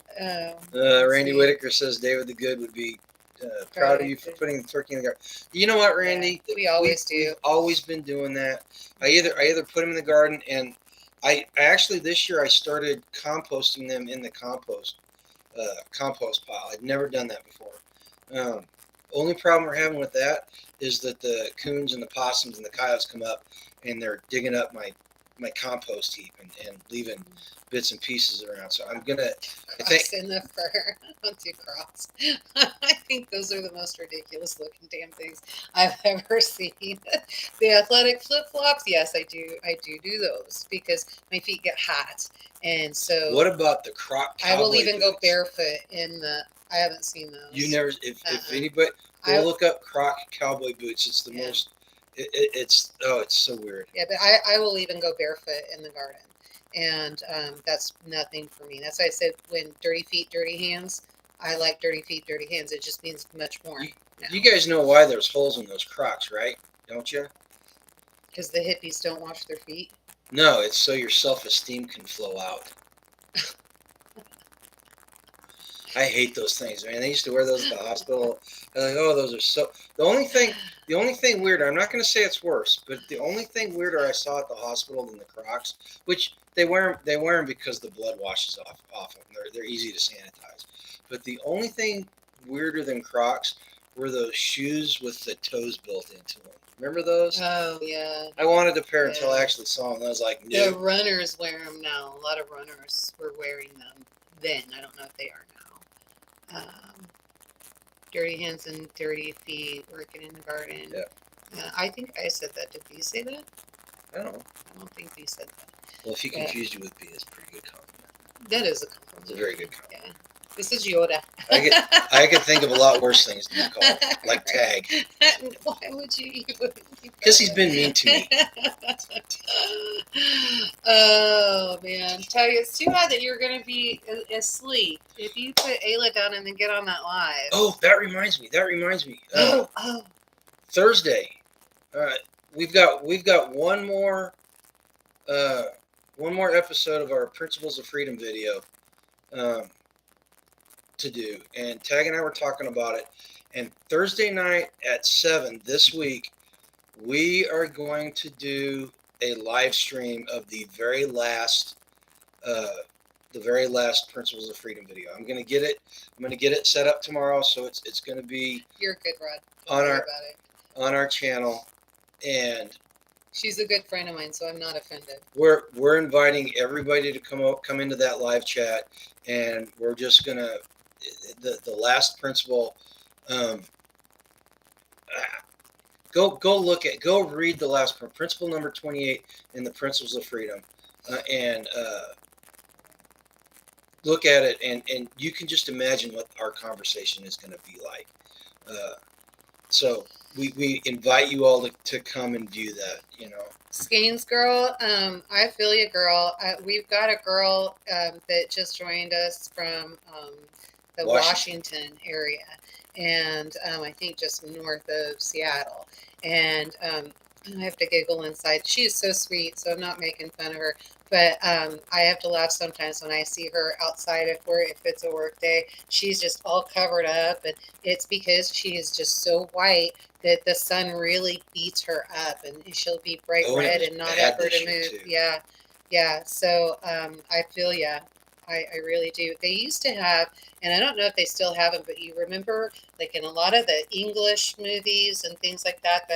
Randy Whitaker says David the Good would be proud of you for putting the turkey in the garden. You know what, Randy? Yeah, we always do. We've always been doing that. I either put them in the garden, and I actually this year I started composting them in the compost pile. I'd never done that before. Only problem we're having with that is that the coons and the possums and the coyotes come up and they're digging up my compost heap and leaving bits and pieces around. So I'm gonna. Crocs in the fur. Don't do Crocs. I think those are the most ridiculous looking damn things I've ever seen. The athletic flip flops, yes, I do those because my feet get hot, and so. What about the Croc? I will even go barefoot in the. I haven't seen those. You never. If anybody, go look up Croc cowboy boots. It's the most. It's so weird. Yeah, but I will even go barefoot in the garden. And that's nothing for me. That's why I said when dirty feet, dirty hands. I like dirty feet, dirty hands. It just means much more. You guys know why there's holes in those Crocs, right? Don't you? Because the hippies don't wash their feet? No, it's so your self-esteem can flow out. I hate those things, man. They used to wear those at the hospital. They're like, oh, those are so. The only thing weirder. I'm not going to say it's worse, but the only thing weirder I saw at the hospital than the Crocs, which they wear them because the blood washes off them. They're easy to sanitize. But the only thing weirder than Crocs were those shoes with the toes built into them. Remember those? Oh yeah. I wanted a pair until I actually saw them. And I was like, no. The runners wear them now. A lot of runners were wearing them then. I don't know if they are now. Dirty hands and dirty feet working in the garden. Yeah. I think I said that. Did B say that? I don't know. I don't think B said that. Well, if he confused you with B, it's a pretty good compliment. That is a compliment. It's a very good compliment. This is Yoda. I could think of a lot worse things to be called, like Tag. Why would you? Because he's been mean to me. Oh man, Tag! It's too bad that you're going to be asleep. If you put Ayla down and then get on that live. Oh, that reminds me. Oh. Thursday. We've got one more episode of our Principles of Freedom video to do, and Tag and I were talking about it. And Thursday night at 7 this week, we are going to do a live stream of the very last Principles of Freedom video. I'm gonna get it set up tomorrow, so it's gonna be. You're good, Rod. On our channel, and she's a good friend of mine, so I'm not offended. We're inviting everybody to come into that live chat, and we're just gonna the last principle. Go read the last principle number 28 in the Principles of Freedom, and look at it, and you can just imagine what our conversation is going to be like. So we invite you all to come and view that. Skeins girl, I feel you, girl. We've got a girl that just joined us from the Washington area, and I think just north of Seattle. And I have to giggle inside. She is so sweet, so I'm not making fun of her. But I have to laugh sometimes when I see her outside if it's a work day. She's just all covered up, and it's because she is just so white that the sun really beats her up, and she'll be bright red and not ever to move. Too. Yeah. So I feel ya. I really do. They used to have, and I don't know if they still have them, but you remember, like in a lot of the English movies and things like that,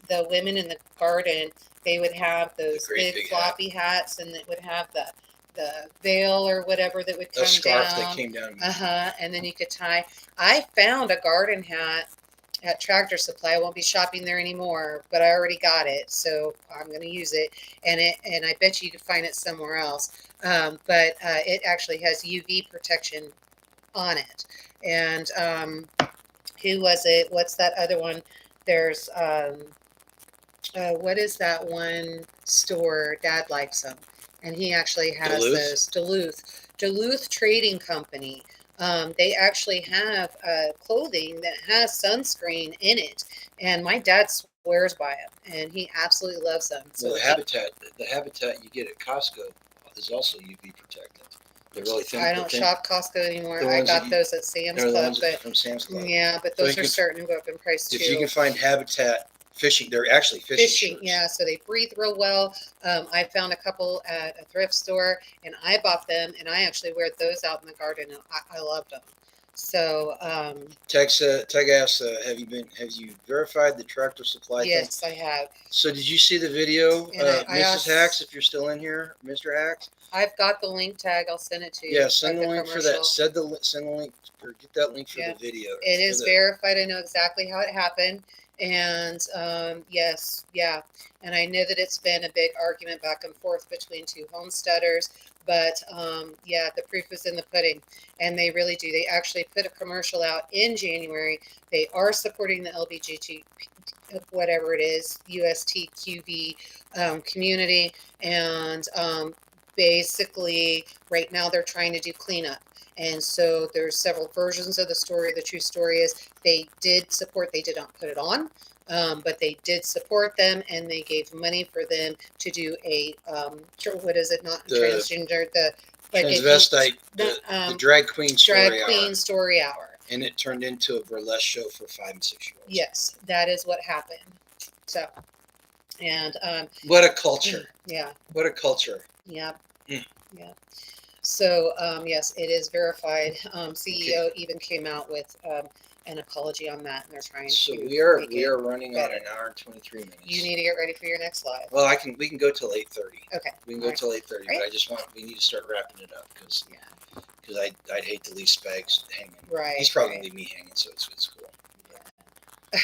the women in the garden, they would have those big floppy hats, and it would have the veil or whatever that would come down. The scarf that came down. And then you could tie. I found a garden hat at Tractor Supply. I won't be shopping there anymore, but I already got it, so I'm going to use it. And I bet you could find it somewhere else. But it actually has UV protection on it. And who was it? What's that other one? There's what is that one store? Dad likes them, and he actually has those. Duluth Trading Company. They actually have clothing that has sunscreen in it, and my dad swears by them, and he absolutely loves them. So well, the habitat you get at Costco is also UV protected. They're really thin. I don't shop Costco anymore. I got those at Sam's Club, from Sam's Club. Yeah, but those are starting to go up in price too. If you can find habitat fishing, they're actually fishing. Yeah, so they breathe real well. I found a couple at a thrift store, and I bought them, and I actually wear those out in the garden, and I loved them. So Tag asks, have you verified the Tractor Supply yes, thing? I have. So did you see the video, Mrs. Hacks, if you're still in here, Mr. Hacks? I've got the link, Tag. I'll send it to you. Yeah, send the link for that. Send the link, or get that link for the video. It is verified. I know exactly how it happened. And yes, yeah. And I know that it's been a big argument back and forth between two homesteaders. But yeah, the proof is in the pudding. And they really do. They actually put a commercial out in January. They are supporting the LBGT, whatever it is, USTQV community. And basically, right now they're trying to do cleanup. And so there's several versions of the story. The true story is they did support, they did not put it on, but they did support them, and they gave money for them to do a, what is it, not transgender, the transvestite, the drag queen story hour. And it turned into a burlesque show for 5 and 6 year olds. Yes, that is what happened. So, and what a culture. Yeah. What a culture. Yeah. Yeah. So yes, it is verified. CEO even came out with an apology on that, and they're trying to. So we are running on an hour and 23 minutes. You need to get ready for your next live. Well, we can go till 8:30. Okay. We can go till 8:30, but we need to start wrapping it up because I'd hate to leave Spags hanging. Right. He's probably gonna leave me hanging, so it's cool. Yeah.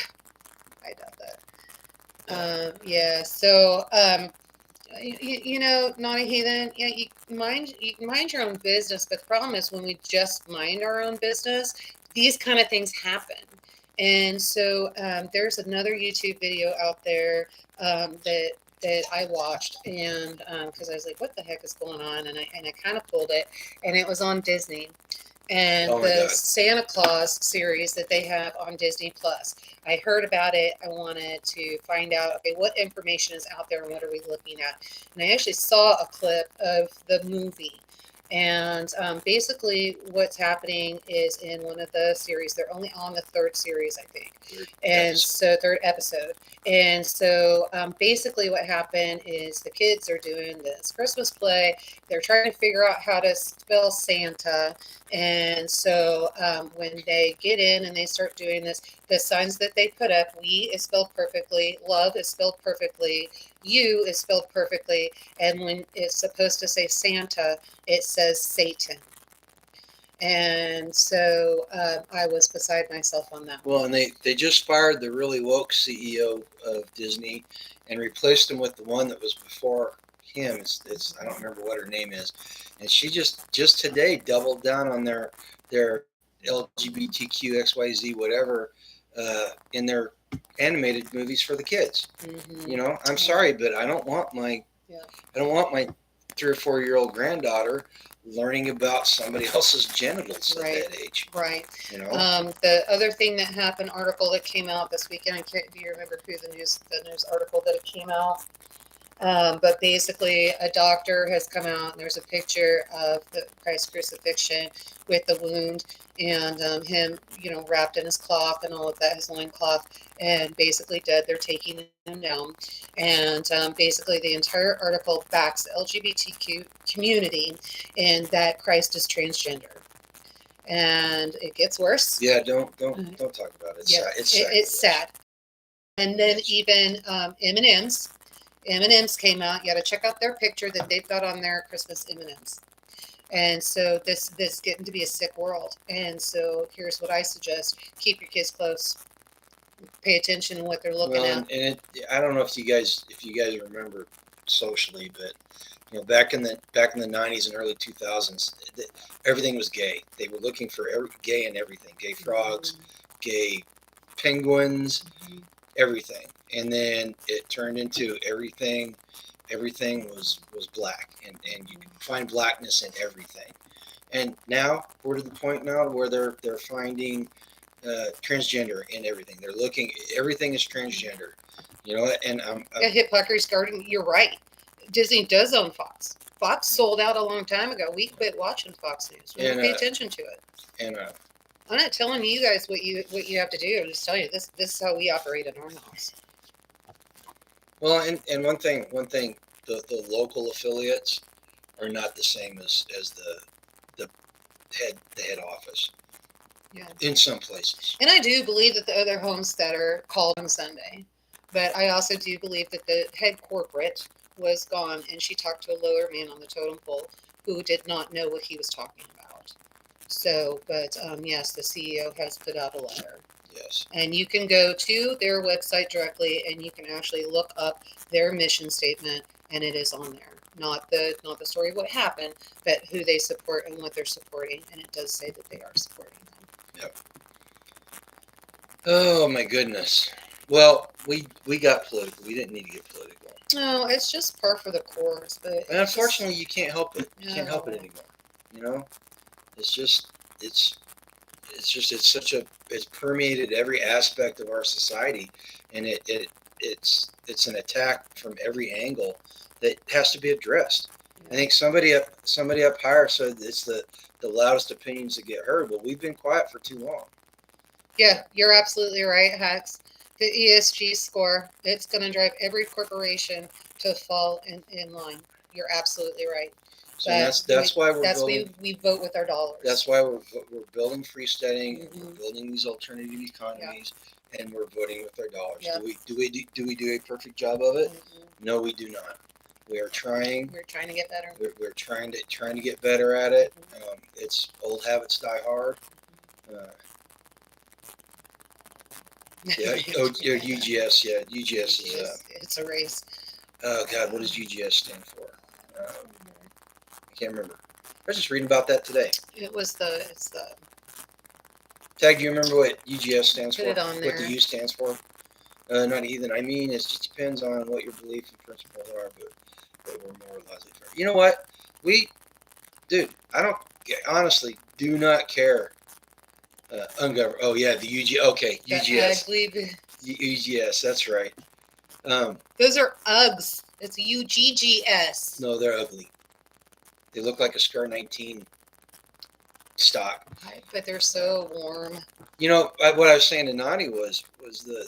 I doubt that. Yeah. So Not a heathen. Yeah, you mind your own business. But the problem is when we just mind our own business, these kind of things happen. And so there's another YouTube video out there that I watched, and because I was like, "What the heck is going on?" And I kind of pulled it, and it was on Disney, and Oh my the God. Santa Claus series that they have on Disney Plus. I heard about it. I wanted to find out, okay, what information is out there and what are we looking at? And I actually saw a clip of the movie. And basically, what's happening is in one of the series, they're only on the third series, I think. Third episode. And so basically, what happened is the kids are doing this Christmas play. They're trying to figure out how to spell Santa. And so when they get in and they start doing this, the signs that they put up, we is spelled perfectly, love is spelled perfectly, you is spelled perfectly, and when it's supposed to say Santa, it says Satan. And so I was beside myself on that. Well, and they just fired the really woke CEO of Disney and replaced him with the one that was before him. It's I don't remember what her name is, and she just today doubled down on their LGBTQ XYZ whatever in their animated movies for the kids. I'm sorry, but I don't want my 3 or 4 year old granddaughter learning about somebody else's genitals at that age. Right. The other thing that happened, article that came out this weekend. Do you remember who the news article that it came out? But basically, a doctor has come out, and there's a picture of the Christ crucifixion with the wound and him, wrapped in his cloth and all of that, his loincloth, and basically dead. They're taking him down. And basically, the entire article backs the LGBTQ community and that Christ is transgender. And it gets worse. Yeah, don't talk about it. It's sad. And then even M&M's came out. You got to check out their picture that they've got on their Christmas M&M's. And so this getting to be a sick world. And so here's what I suggest: keep your kids close. Pay attention to what they're looking at. And I don't know if you guys remember socially, but back in the 90s and early 2000s, everything was gay. They were looking for gay in everything: gay frogs, gay penguins, everything. And then it turned into everything was black, and you can find blackness in everything. And now we're to the point now where they're finding transgender in everything. They're looking, everything is transgender, and Hippocrates Garden, you're right. Disney does own Fox. Fox sold out a long time ago. We quit watching Fox News. We don't pay attention to it. And I'm not telling you guys what you have to do. I'm just telling you this is how we operate in our house. Well, and one thing, the local affiliates are not the same as the head office. Yeah. In some places. And I do believe that the other Homesteader called on Sunday, but I also do believe that the head corporate was gone, and she talked to a lower man on the totem pole who did not know what he was talking about. So, but yes, the CEO has put out a letter. Yes. And you can go to their website directly, and you can actually look up their mission statement, and it is on there. Not the story of what happened, but who they support and what they're supporting, and it does say that they are supporting them. Yep. Oh my goodness. Well, we got political. We didn't need to get political. No, it's just par for the course. But and unfortunately, you can't help it. You can't help it anymore. It's permeated every aspect of our society, and it's an attack from every angle that has to be addressed. I think somebody up higher said it's the loudest opinions that get heard. Well, we've been quiet for too long. Yeah, you're absolutely right, Hax. The ESG score, it's going to drive every corporation to fall in line. You're absolutely right. So that's why we vote with our dollars. That's why we're building freesteading, we're building these alternative economies, and we're voting with our dollars. Yep. Do we do a perfect job of it? No, we do not. We are trying. We're trying to get better. We're trying to get better at it. It's old habits die hard. UGS. Yeah, UGS is. It's a race. Oh God, what does UGS stand for? I can't remember. I was just reading about that today. It's the Tag, do you remember what UGS stands put for? it on What there. the U stands for? Not Ethan. I mean, it just depends on what your beliefs and principles are, but we're more laissez-faire. You know what? Dude, I don't honestly do not care. Ungoverned. Oh yeah, the UG. Okay, The UGS. ugly. UGS. That's right. Those are Uggs. It's UGGS. No, they're ugly. They look like a Scar 19 stock. But they're so warm. You know what I was saying to Nani was the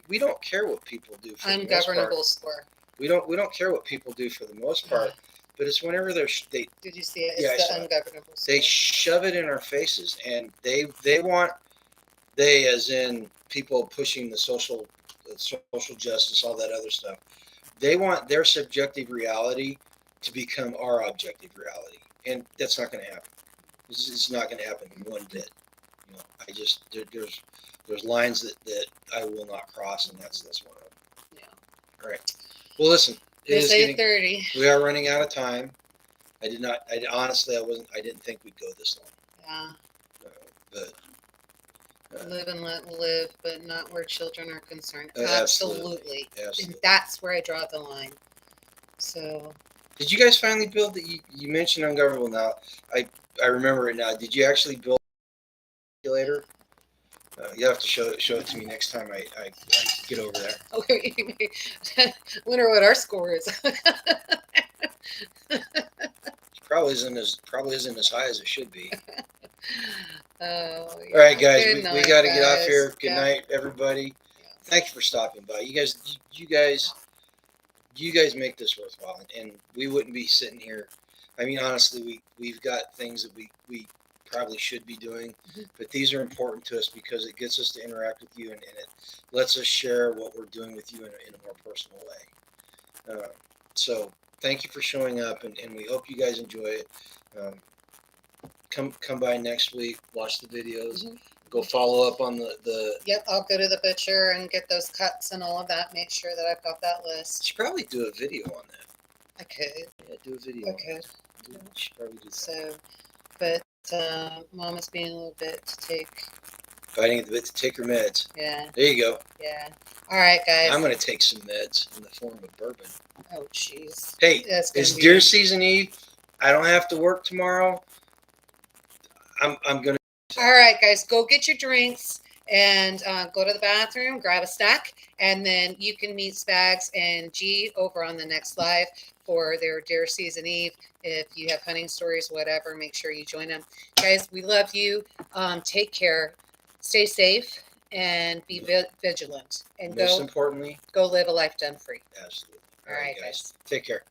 we don't care what people do for the most part. Ungovernable score. We don't care what people do for the most part, but it's whenever they Did you see it? Yeah, I It's saw the it. ungovernable score. they shove it in our faces, and they as in people pushing the social justice, all that other stuff. They want their subjective reality to become our objective reality, and that's not going to happen. It's not going to happen one bit. You know, I just there's lines that I will not cross, and that's one of them. Yeah. All right. Well, listen, It's 8:30. We are running out of time. I did not. I honestly, I didn't think we'd go this long. Yeah. But Live and let live, but not where children are concerned. Absolutely. And that's where I draw the line. So. Did you guys finally build the? You mentioned ungovernable now. I remember it now. Did you actually build a calculator? You have to show it to me next time I get over there. Okay. Wonder what our score is. Probably isn't as high as it should be. Oh, yeah. All right, guys, Good we night, got to get off guys. here. Good Yeah. night, everybody. Yeah. Thank you for stopping by. You guys make this worthwhile, and we wouldn't be sitting here. I mean, honestly, we've got things that we probably should be doing, but these are important to us because it gets us to interact with you, and it lets us share what we're doing with you in a more personal way. So thank you for showing up, and we hope you guys enjoy it. Come by next week, watch the videos, go follow up on the. Yep, I'll go to the butcher and get those cuts and all of that. Make sure that I've got that list. You should probably do a video on that. I could. Yeah, do a video. I could. You should probably do that. So, but Mama's being a little bit to take. Fighting at the bit to take her meds. Yeah. There you go. Yeah. All right, guys. I'm going to take some meds in the form of bourbon. Oh, jeez. Hey, it's deer season eve. I don't have to work tomorrow. I'm going to. All right, guys, go get your drinks and go to the bathroom, grab a snack, and then you can meet Spags and G over on the next live for their deer season eve. If you have hunting stories, whatever, make sure you join them. Guys, we love you. Take care. Stay safe and be vigilant. And most importantly, go live a life done free. Absolutely. All right, guys. Take care.